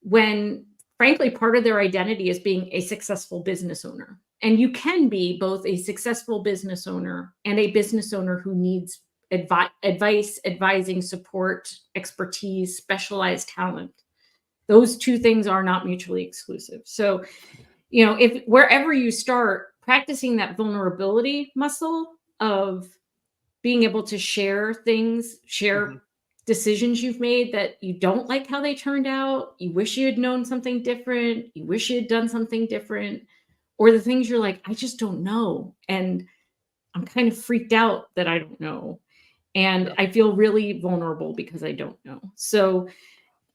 when frankly part of their identity is being a successful business owner. And you can be both a successful business owner and a business owner who needs advice, advising, support, expertise, specialized talent. Those two things are not mutually exclusive. So, if wherever you start practicing that vulnerability muscle of being able to share things, share decisions you've made that you don't like how they turned out, you wish you had known something different, you wish you had done something different, or the things you're like, I just don't know. And I'm kind of freaked out that I don't know. And I feel really vulnerable because I don't know. So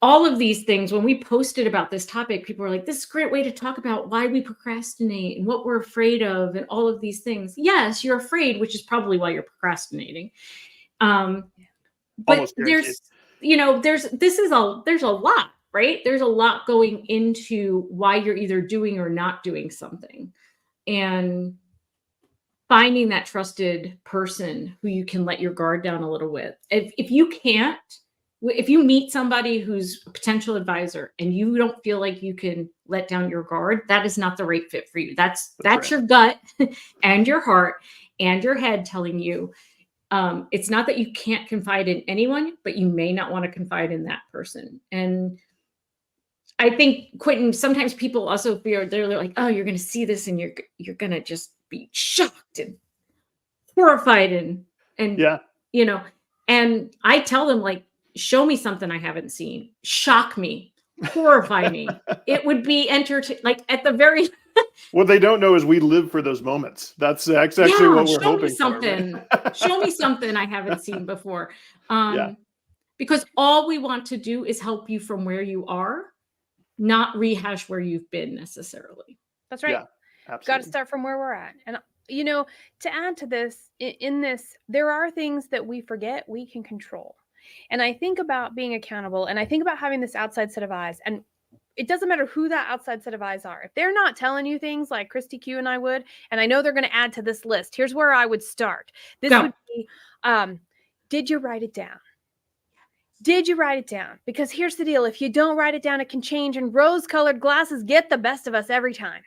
all of these things, when we posted about this topic, people were like, this is a great way to talk about why we procrastinate and what we're afraid of and all of these things. Yes, you're afraid, which is probably why you're procrastinating. But there's a lot, right? There's a lot going into why you're either doing or not doing something. And finding that trusted person who you can let your guard down a little with. If you meet somebody who's a potential advisor and you don't feel like you can let down your guard, that is not the right fit for you. That's right. Your gut and your heart and your head telling you it's not that you can't confide in anyone, but you may not want to confide in that person. And I think, Quentin, sometimes people also fear, they're like, oh, you're going to see this and you're going to just be shocked and horrified and and I tell them, like, show me something I haven't seen, shock me, horrify me. It would be like at the very what they don't know is we live for those moments. That's actually what we're hoping something for. Show me something I haven't seen before. Because all we want to do is help you from where you are, not rehash where you've been necessarily. That's right. Yeah, absolutely. Got to start from where we're at. And to add to this, in this, there are things that we forget we can control. And I think about being accountable, and I think about having this outside set of eyes. And it doesn't matter who that outside set of eyes are. If they're not telling you things like Christy Q and I would, and I know they're going to add to this list, here's where I would start. This would be, did you write it down? Did you write it down? Because here's the deal. If you don't write it down, it can change, and rose-colored glasses get the best of us every time.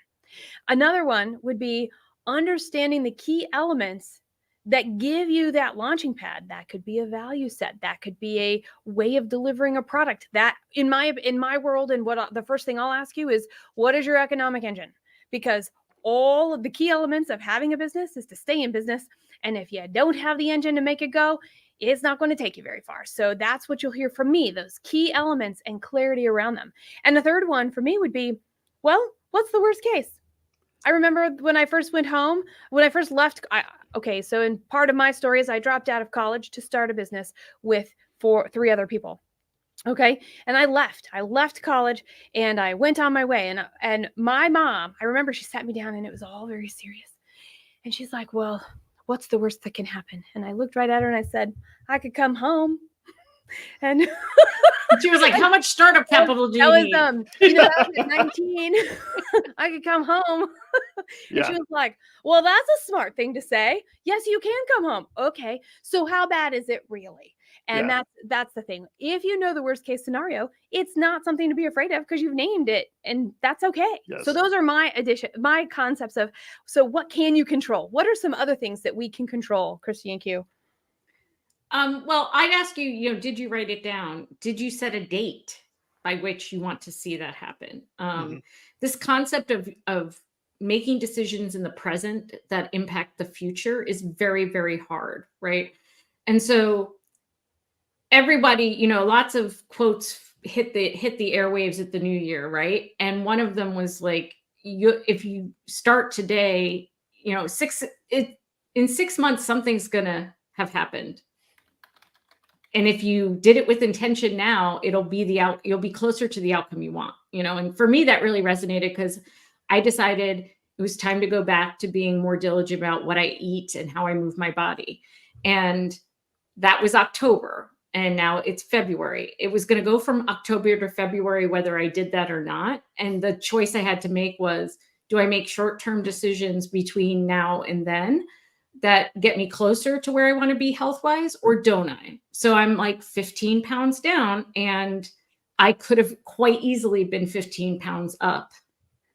Another one would be understanding the key elements that give you that launching pad. That could be a value set. That could be a way of delivering a product. That in my world, and the first thing I'll ask you is, what is your economic engine? Because all of the key elements of having a business is to stay in business. And if you don't have the engine to make it go, it's not going to take you very far. So that's what you'll hear from me, those key elements and clarity around them. And the third one for me would be, well, what's the worst case? I remember when I first went home, when I first left. So in part of my story is I dropped out of college to start a business with 3 other people. Okay. And I left college and I went on my way. And my mom, I remember she sat me down and it was all very serious. And she's like, well, what's the worst that can happen? And I looked right at her and I said, I could come home. And she was like, how much startup capital do you need? That was at 19. I could come home. And she was like, well, that's a smart thing to say. Yes, you can come home. Okay. So how bad is it really? And that's the thing. If you know the worst case scenario, it's not something to be afraid of because you've named it, and that's okay. Yes. So those are my concepts of, so what can you control? What are some other things that we can control, Christy and Q? Well, I'd ask you, did you write it down? Did you set a date by which you want to see that happen? This concept of making decisions in the present that impact the future is very, very hard, right? And so everybody, lots of quotes hit the airwaves at the new year, right? And one of them was like, if you start today, in 6 months, something's gonna have happened. And if you did it with intention now, you'll be closer to the outcome you want, and for me, that really resonated because I decided it was time to go back to being more diligent about what I eat and how I move my body. And that was October. And now it's February. It was going to go from October to February, whether I did that or not. And the choice I had to make was, do I make short-term decisions between now and then that get me closer to where I want to be health-wise, or don't I? So I'm like 15 pounds down, and I could have quite easily been 15 pounds up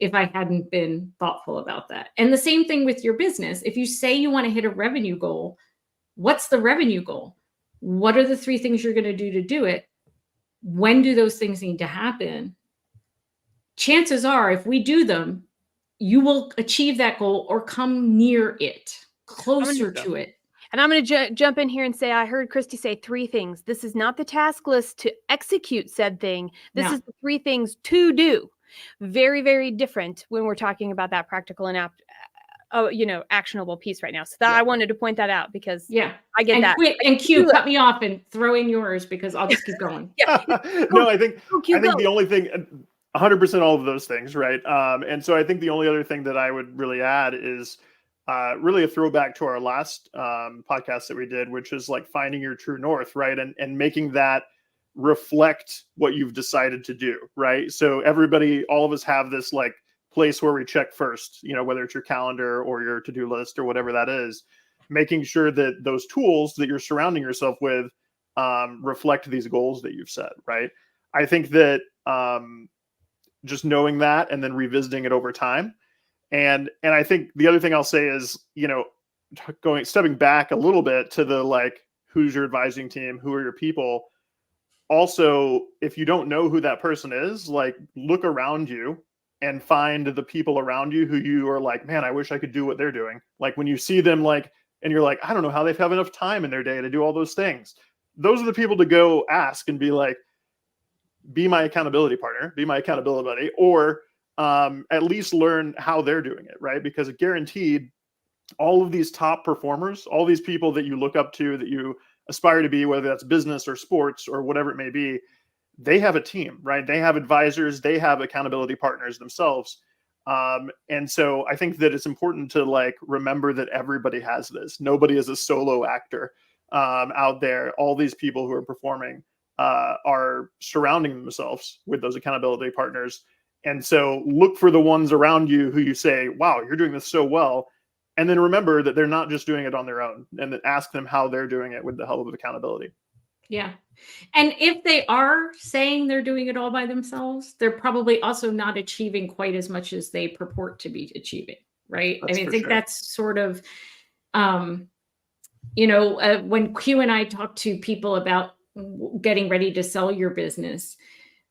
if I hadn't been thoughtful about that. And the same thing with your business. If you say you want to hit a revenue goal, What's the revenue goal? What are the 3 things you're going to do it? When do those things need to happen? Chances are, if we do them, you will achieve that goal or come near it, closer to it. And I'm going to jump in here and say, I heard Christy say 3 things. This is not the task list to execute said thing. This is the 3 things to do. Very, very different when we're talking about that practical and actionable piece right now. So I wanted to point that out because I get that. And Q, cut me off and throw in yours because I'll just keep going. No, I think the only thing, 100% all of those things, right? And so I think the only other thing that I would really add is really a throwback to our last podcast that we did, which is like finding your true north, right? And making that reflect what you've decided to do, right? So all of us have this like place where we check first, whether it's your calendar or your to-do list or whatever that is, making sure that those tools that you're surrounding yourself with reflect these goals that you've set, right? I think that just knowing that and then revisiting it over time. And I think the other thing I'll say is, stepping back a little bit to the like, who's your advising team? Who are your people? Also, if you don't know who that person is, like look around you and find the people around you who you are like, man, I wish I could do what they're doing. Like when you see them like, and you're like, I don't know how they have enough time in their day to do all those things. Those are the people to go ask and be like, be my accountability partner, be my accountability buddy, or at least learn how they're doing it, right? Because guaranteed, all of these top performers, all these people that you look up to, that you aspire to be, whether that's business or sports or whatever it may be, they have a team, right? They have advisors, they have accountability partners themselves. And so I think that it's important to like remember that everybody has this. Nobody is a solo actor out there. All these people who are performing are surrounding themselves with those accountability partners. And so look for the ones around you who you say, wow, you're doing this so well. And then remember that they're not just doing it on their own, and then ask them how they're doing it with the help of accountability. Yeah. And if they are saying they're doing it all by themselves, they're probably also not achieving quite as much as they purport to be achieving. Right. I think that's sort of, when Q and I talk to people about getting ready to sell your business,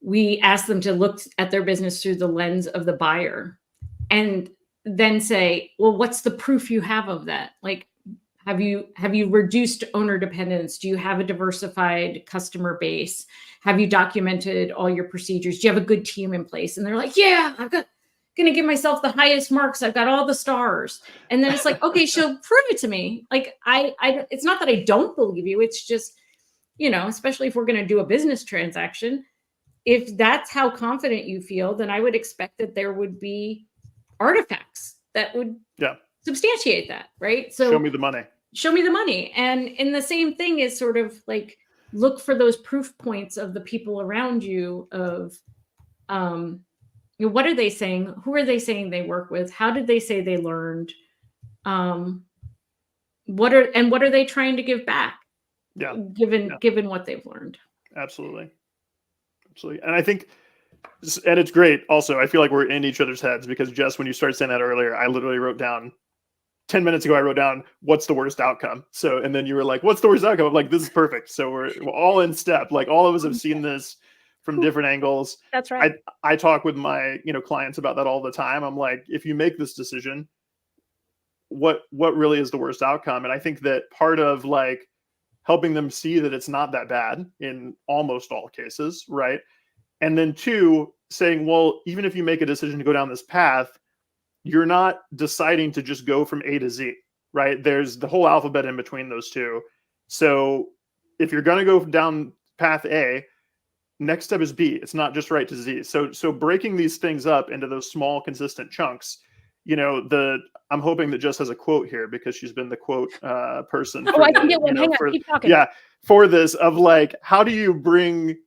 we ask them to look at their business through the lens of the buyer and then say, well, what's the proof you have of that? Like, have you reduced owner dependence? Do you have a diversified customer base? Have you documented all your procedures? Do you have a good team in place? And they're like, yeah, I'm going to give myself the highest marks. I've got all the stars. And then it's like, okay, so prove it to me. Like, it's not that I don't believe you. It's just, especially if we're going to do a business transaction, if that's how confident you feel, then I would expect that there would be artifacts that would substantiate that, right? So show me the money. And in the same thing is sort of like, look for those proof points of the people around you of, what are they saying? Who are they saying they work with? How did they say they learned? What are they trying to give back? Yeah. Given what they've learned. Absolutely. And I think, and it's great also, I feel like we're in each other's heads because Jess, when you started saying that earlier, I literally wrote down 10 minutes ago, I wrote down, what's the worst outcome? So, and then you were like, what's the worst outcome? I'm like, this is perfect. So we're all in step. Like all of us have seen this from different angles. That's right. I talk with my, clients about that all the time. I'm like, if you make this decision, what really is the worst outcome? And I think that part of like helping them see that it's not that bad in almost all cases, right? And then 2, saying, well, even if you make a decision to go down this path, you're not deciding to just go from A to Z, right? There's the whole alphabet in between those 2. So if you're going to go down path A, next step is B. It's not just right to Z. So breaking these things up into those small, consistent chunks, I'm hoping that Jess has a quote here because she's been the quote person. I can get one. Hang on, keep talking. Yeah, for this of like, how do you bring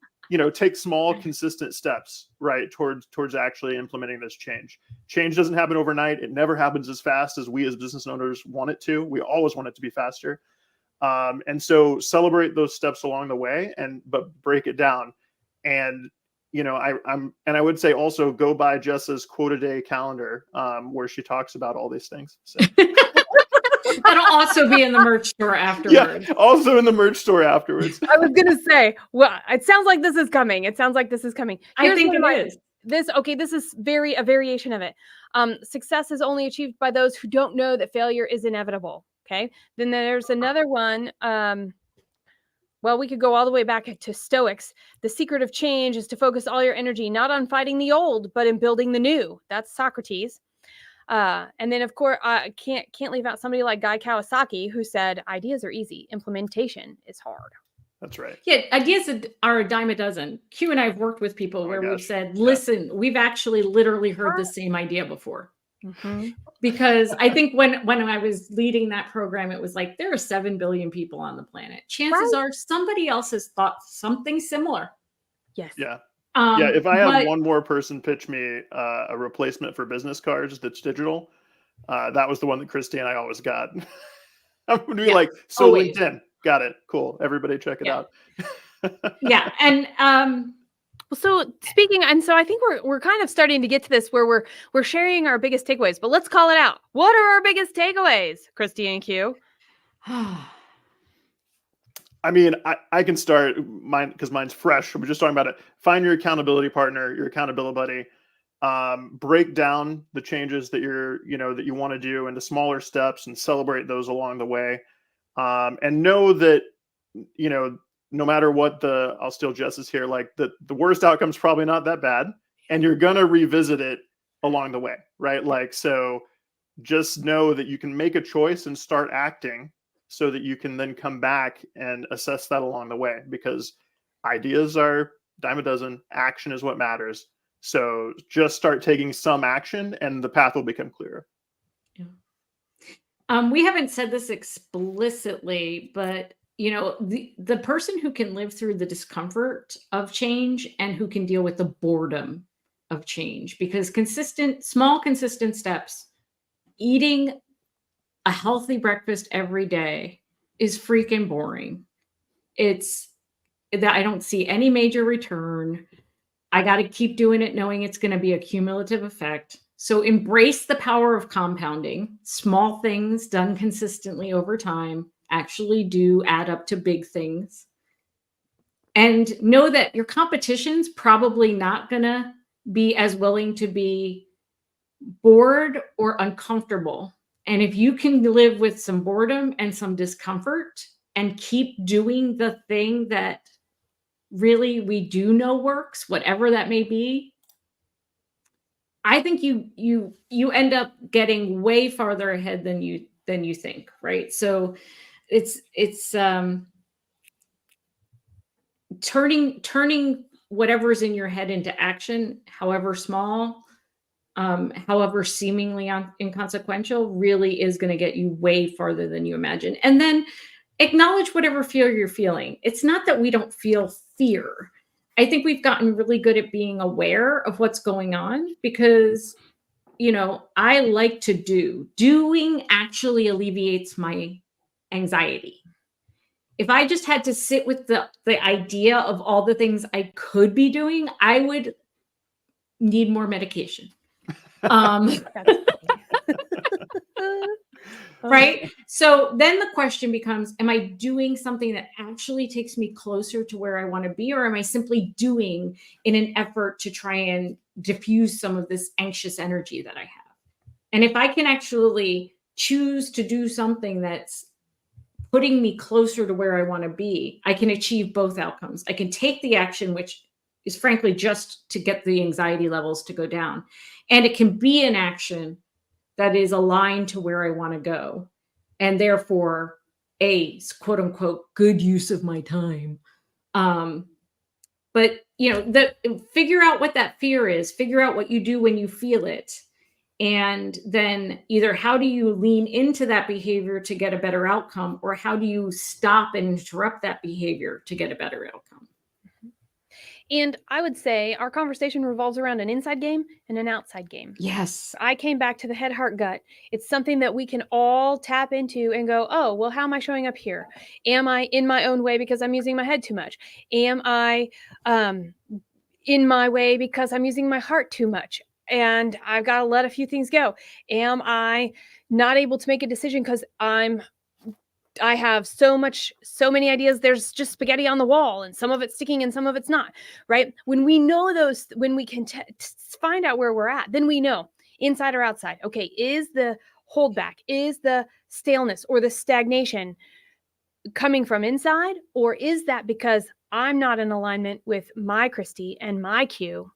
take small, consistent steps, right, towards actually implementing this change. Change doesn't happen overnight. It never happens as fast as we as business owners want it to. We always want it to be faster. And so celebrate those steps along the way, but break it down. And, I would say also go by Jess's quote a day calendar, where she talks about all these things. So. That'll also be in the merch store afterwards. Yeah, also in the merch store afterwards. I was gonna say, well, it sounds like this is coming. It sounds like this is coming. I Here's think one of it my- is. This is a variation of it. Success is only achieved by those who don't know that failure is inevitable. Okay. Then there's another one. Well, we could go all the way back to Stoics. The secret of change is to focus all your energy not on fighting the old, but in building the new. That's Socrates. And then, of course, can't leave out somebody like Guy Kawasaki, who said, "Ideas are easy, implementation is hard." That's right. Yeah, ideas are a dime a dozen. Q and I have worked with people where we've said, listen, we've actually literally heard the same idea before. Mm-hmm. Because I think when I was leading that program, it was like, there are 7 billion people on the planet. Chances are somebody else has thought something similar. Yes. Yeah. Yeah. If I have one more person pitch me a replacement for business cards that's digital, that was the one that Christy and I always got. I would be like, so always. LinkedIn. Got it. Cool. Everybody check it out. Yeah. And so speaking, and so I think we're kind of starting to get to this where we're sharing our biggest takeaways, but let's call it out. What are our biggest takeaways, Christy and Q? I mean, I can start mine because mine's fresh. We're just talking about it. Find your accountability partner, your accountability buddy. Break down the changes that that you want to do into smaller steps and celebrate those along the way. And know that, no matter what I'll steal Jess's here, like the worst outcome is probably not that bad, and you're going to revisit it along the way, right? Like, so just know that you can make a choice and start acting so that you can then come back and assess that along the way, because ideas are dime a dozen. Action is what matters. So just start taking some action and the path will become clearer. Yeah. We haven't said this explicitly, but the person who can live through the discomfort of change and who can deal with the boredom of change, because small consistent steps, eating a healthy breakfast every day is freaking boring. It's that I don't see any major return. I got to keep doing it knowing it's going to be a cumulative effect. So embrace the power of compounding. Small things done consistently over time actually do add up to big things. And know that your competition's probably not going to be as willing to be bored or uncomfortable. And if you can live with some boredom and some discomfort and keep doing the thing that really we do know works, whatever that may be, I think you end up getting way farther ahead than you think, right? So it's turning whatever's in your head into action, however small, however seemingly inconsequential, really is going to get you way farther than you imagine. And then acknowledge whatever fear you're feeling. It's not that we don't feel fear. I think we've gotten really good at being aware of what's going on, because, I like to doing actually alleviates my anxiety. If I just had to sit with the idea of all the things I could be doing, I would need more medication. Right? So then the question becomes, am I doing something that actually takes me closer to where I want to be, or am I simply doing in an effort to try and diffuse some of this anxious energy that I have? And if I can actually choose to do something that's putting me closer to where I want to be, I can achieve both outcomes. I can take the action, which is frankly just to get the anxiety levels to go down. And it can be an action that is aligned to where I want to go, and therefore a quote unquote good use of my time. But figure out what that fear is, figure out what you do when you feel it. And then either how do you lean into that behavior to get a better outcome, or how do you stop and interrupt that behavior to get a better outcome? And I would say our conversation revolves around an inside game and an outside game. Yes. I came back to the head, heart, gut. It's something that we can all tap into and go, oh, well, how am I showing up here? Am I in my own way because I'm using my head too much? Am I in my way because I'm using my heart too much? and I've got to let a few things go. Am I not able to make a decision because I have so many ideas. There's just spaghetti on the wall, and some of it's sticking and some of it's not, right? When we know those, when we can find out where we're at, then we know inside or outside. Okay, is the holdback, is the staleness or the stagnation coming from inside, or is that because I'm not in alignment with my Christy and my Q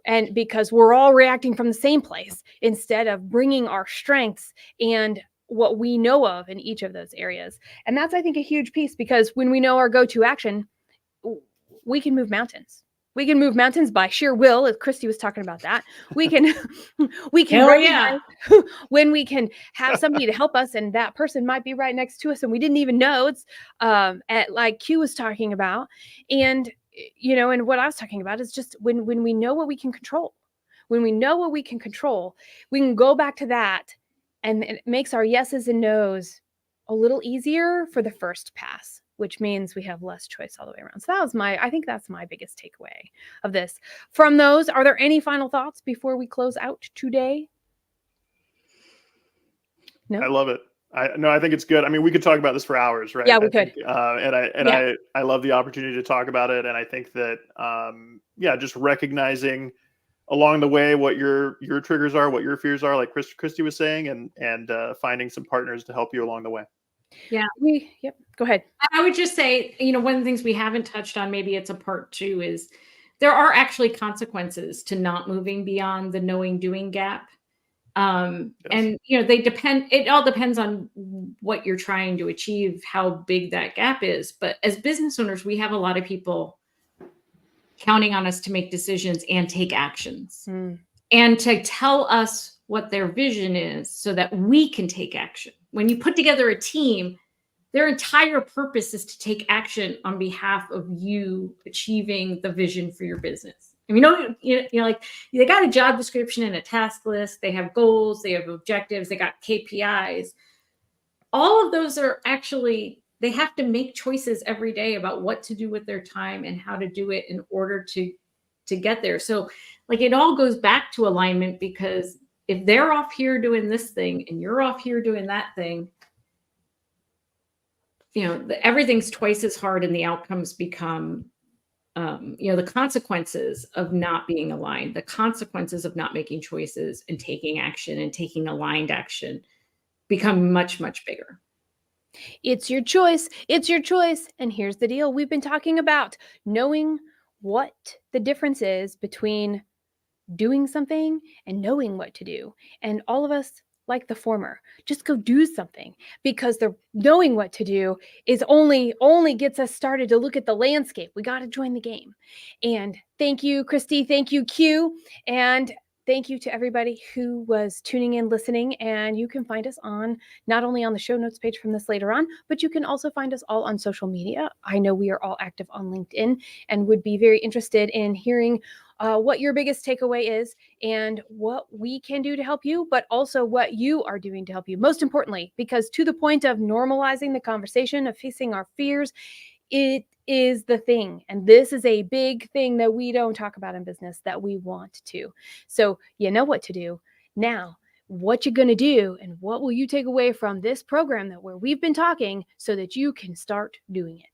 and because we're all reacting from the same place instead of bringing our strengths and what we know of in each of those areas. And that's, I think, a huge piece, because when we know our go-to action, we can move mountains. We can move mountains by sheer will, as Christy was talking about that. We can recognize when we can have somebody to help us, and that person might be right next to us and we didn't even know. It's like Q was talking about. And and what I was talking about is just when we know what we can control. When we know what we can control, we can go back to that, and it makes our yeses and nos a little easier for the first pass, which means we have less choice all the way around. So I think that's my biggest takeaway of this. From those, are there any final thoughts before we close out today? No? I love it. I think it's good. I mean, we could talk about this for hours, right? Yeah, we could. I love the opportunity to talk about it. And I think that, just recognizing along the way what your triggers are, what your fears are, like Christy was saying, and finding some partners to help you along the way. Yeah. Go ahead. I would just say, one of the things we haven't touched on, maybe it's a part 2, is there are actually consequences to not moving beyond the knowing doing gap. Yes. And, it all depends on what you're trying to achieve, how big that gap is. But as business owners, we have a lot of people counting on us to make decisions and take actions and to tell us what their vision is so that we can take action. When you put together a team, their entire purpose is to take action on behalf of you achieving the vision for your business. I mean, like they got a job description and a task list. They have goals, they have objectives, they got KPIs. All of those are actually, they have to make choices every day about what to do with their time and how to do it in order to get there. So like it all goes back to alignment, because if they're off here doing this thing and you're off here doing that thing, everything's twice as hard and the outcomes become, the consequences of not being aligned, the consequences of not making choices and taking action and taking aligned action become much, much bigger. It's your choice. It's your choice. And here's the deal. We've been talking about knowing what the difference is between doing something and knowing what to do. And all of us like the former. Just go do something, because the knowing what to do is only gets us started to look at the landscape. We got to join the game. And thank you, Christy. Thank you, Q. And thank you to everybody who was tuning in, listening. And you can find us not only on the show notes page from this later on, but you can also find us all on social media. I know we are all active on LinkedIn and would be very interested in hearing what your biggest takeaway is and what we can do to help you, but also what you are doing to help you. Most importantly, because to the point of normalizing the conversation of facing our fears, it is the thing. And this is a big thing that we don't talk about in business that we want to. So you know what to do. Now, what you're going to do and what will you take away from this program where we've been talking so that you can start doing it.